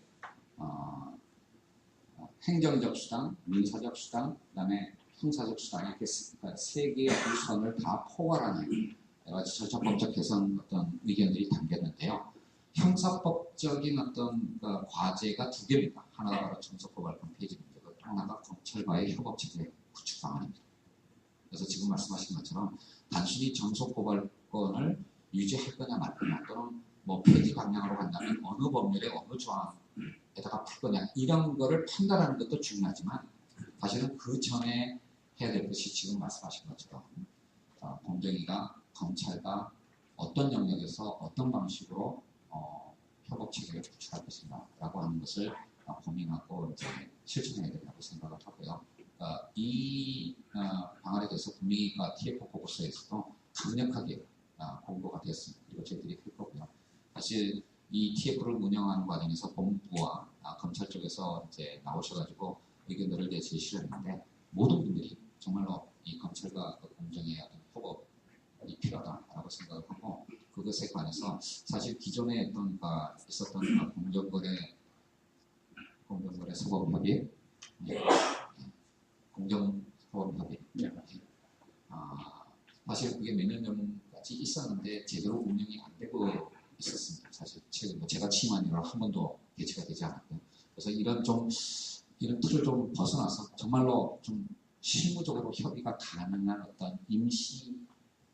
행정적 수단, 민사적 수단, 그다음에 형사적 수단 이렇게 세 개의 우선을 다 포괄하는 여러 가지 절차법적 개선 어떤 의견들이 담겼는데요. 형사법적인 어떤 과제가 두 개입니다. 하나가 바로 정석고발권 폐지 문제고 또 하나가 검찰과의 협업체계 구축 방안입니다. 그래서 지금 말씀하신 것처럼 단순히 정석고발권을 유지할 거냐 말 거냐 또는 뭐 폐지 방향으로 간다면 어느 법률의 어느 조항에다가 풀 거냐 이런 거를 판단하는 것도 중요하지만 사실은 그 전에 해야 될 것이 지금 말씀하신 것처럼 공정위가 검찰과 어떤 영역에서 어떤 방식으로 협업 체계를 구축할 것인가라고 하는 것을 고민하고 이제 실천해야 된다고 생각을 하고요. 이 방안에 대해서 분명히가 TF 보고서에서도 강력하게 공고가 되었습니다. 그리고 저희들이 할 거고요. 사실 이 TF를 운영하는 과정에서 법무부와 검찰 쪽에서 이제 나오셔가지고 의견들을 제시를 했는데 모든 분들이 정말로 이 검찰과 공정의 어떤 협업이 필요하다라고 생각을 하고 그것에 관해서 사실 기존에 어떤 있었던 공정거래 소법협의 공정소법협의 사실 그게 몇 년 전까지 있었는데 제대로 운영이 안 되고 있었습니다. 사실 제가 취임한 이후로 한 번도 개최가 되지 않았고요. 그래서 이런 틀을 좀 벗어나서 정말로 좀 실무적으로 협의가 가능한 어떤 임시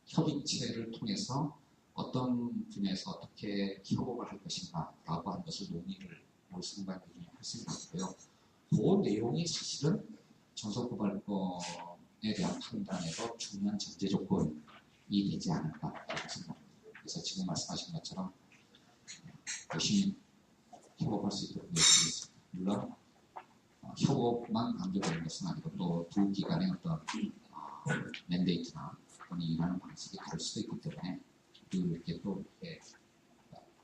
협의체를 통해서 어떤 분야에서 어떻게 협업을 할 것인가라고 하는 것을 논의를 올 상반기에 할 생각이고요. 그 내용이 사실은 정석고발권에 대한 판단에도 중요한 전제 조건이 되지 않을까라고 생각합니다. 그래서 지금 말씀하신 것처럼 열심히 협업할 수 있도록 노력하겠습니다. 물론 협업만 강조되는 것은 아니고 또 두 기관의 어떤 맨데이트나 또는 일하는 방식이 다를 수도 있기 때문에 이렇게 또 이렇게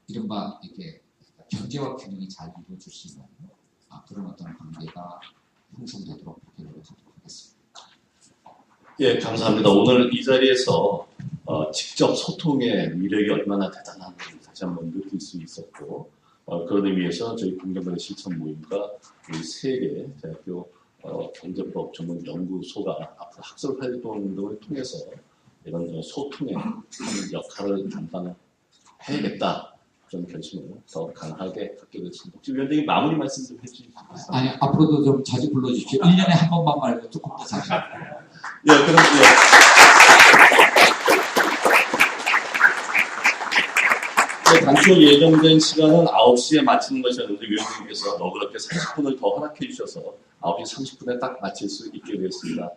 이른바 이렇게 경제와 균형이 잘 이루어질 수 있는 그런 어떤 관계가 형성되도록 그렇게 노력하도록 하겠습니다. 예, 감사합니다. 오늘 이 자리에서 직접 소통의 위력이 얼마나 대단한지 다시 한번 느낄 수 있었고 그런 의미에서 저희 공정거래 실천 모임과 우리 세계 대학교 경제법 전문 연구소가 앞으로 학술 활동 등을 통해서 이런 소통의 역할을 담당해야겠다 그런 결심을 더 강하게 갖게 됐습니다. 혹시 위원장님 마무리 말씀 좀 해주시겠어요? 아니 앞으로도 좀 자주 불러주십시오. 1년에 한 번만 말고 조금 더 자주. 예, 그럼 당초 예정된 시간은 9시에 마치는 것이었는데 위원장님께서 너그럽게 30분을 더 허락해 주셔서 9시 30분에 딱 마칠 수 있게 되었습니다.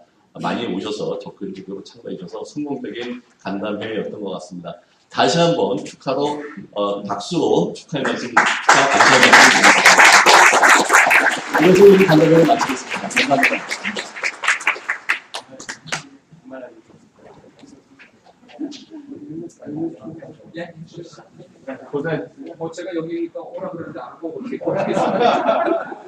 많이 오셔서 적극적으로 참가해 주셔서 성공적인 간담회였던 것 같습니다. 다시 한번 축하로 박수로 축하의 말씀 감사합니다. 이것으로 우리 간담회를 마치겠습니다. 감사합니다. 예? 제가 여기 오라 그러는데 안 보고 어떻게 하겠습니까?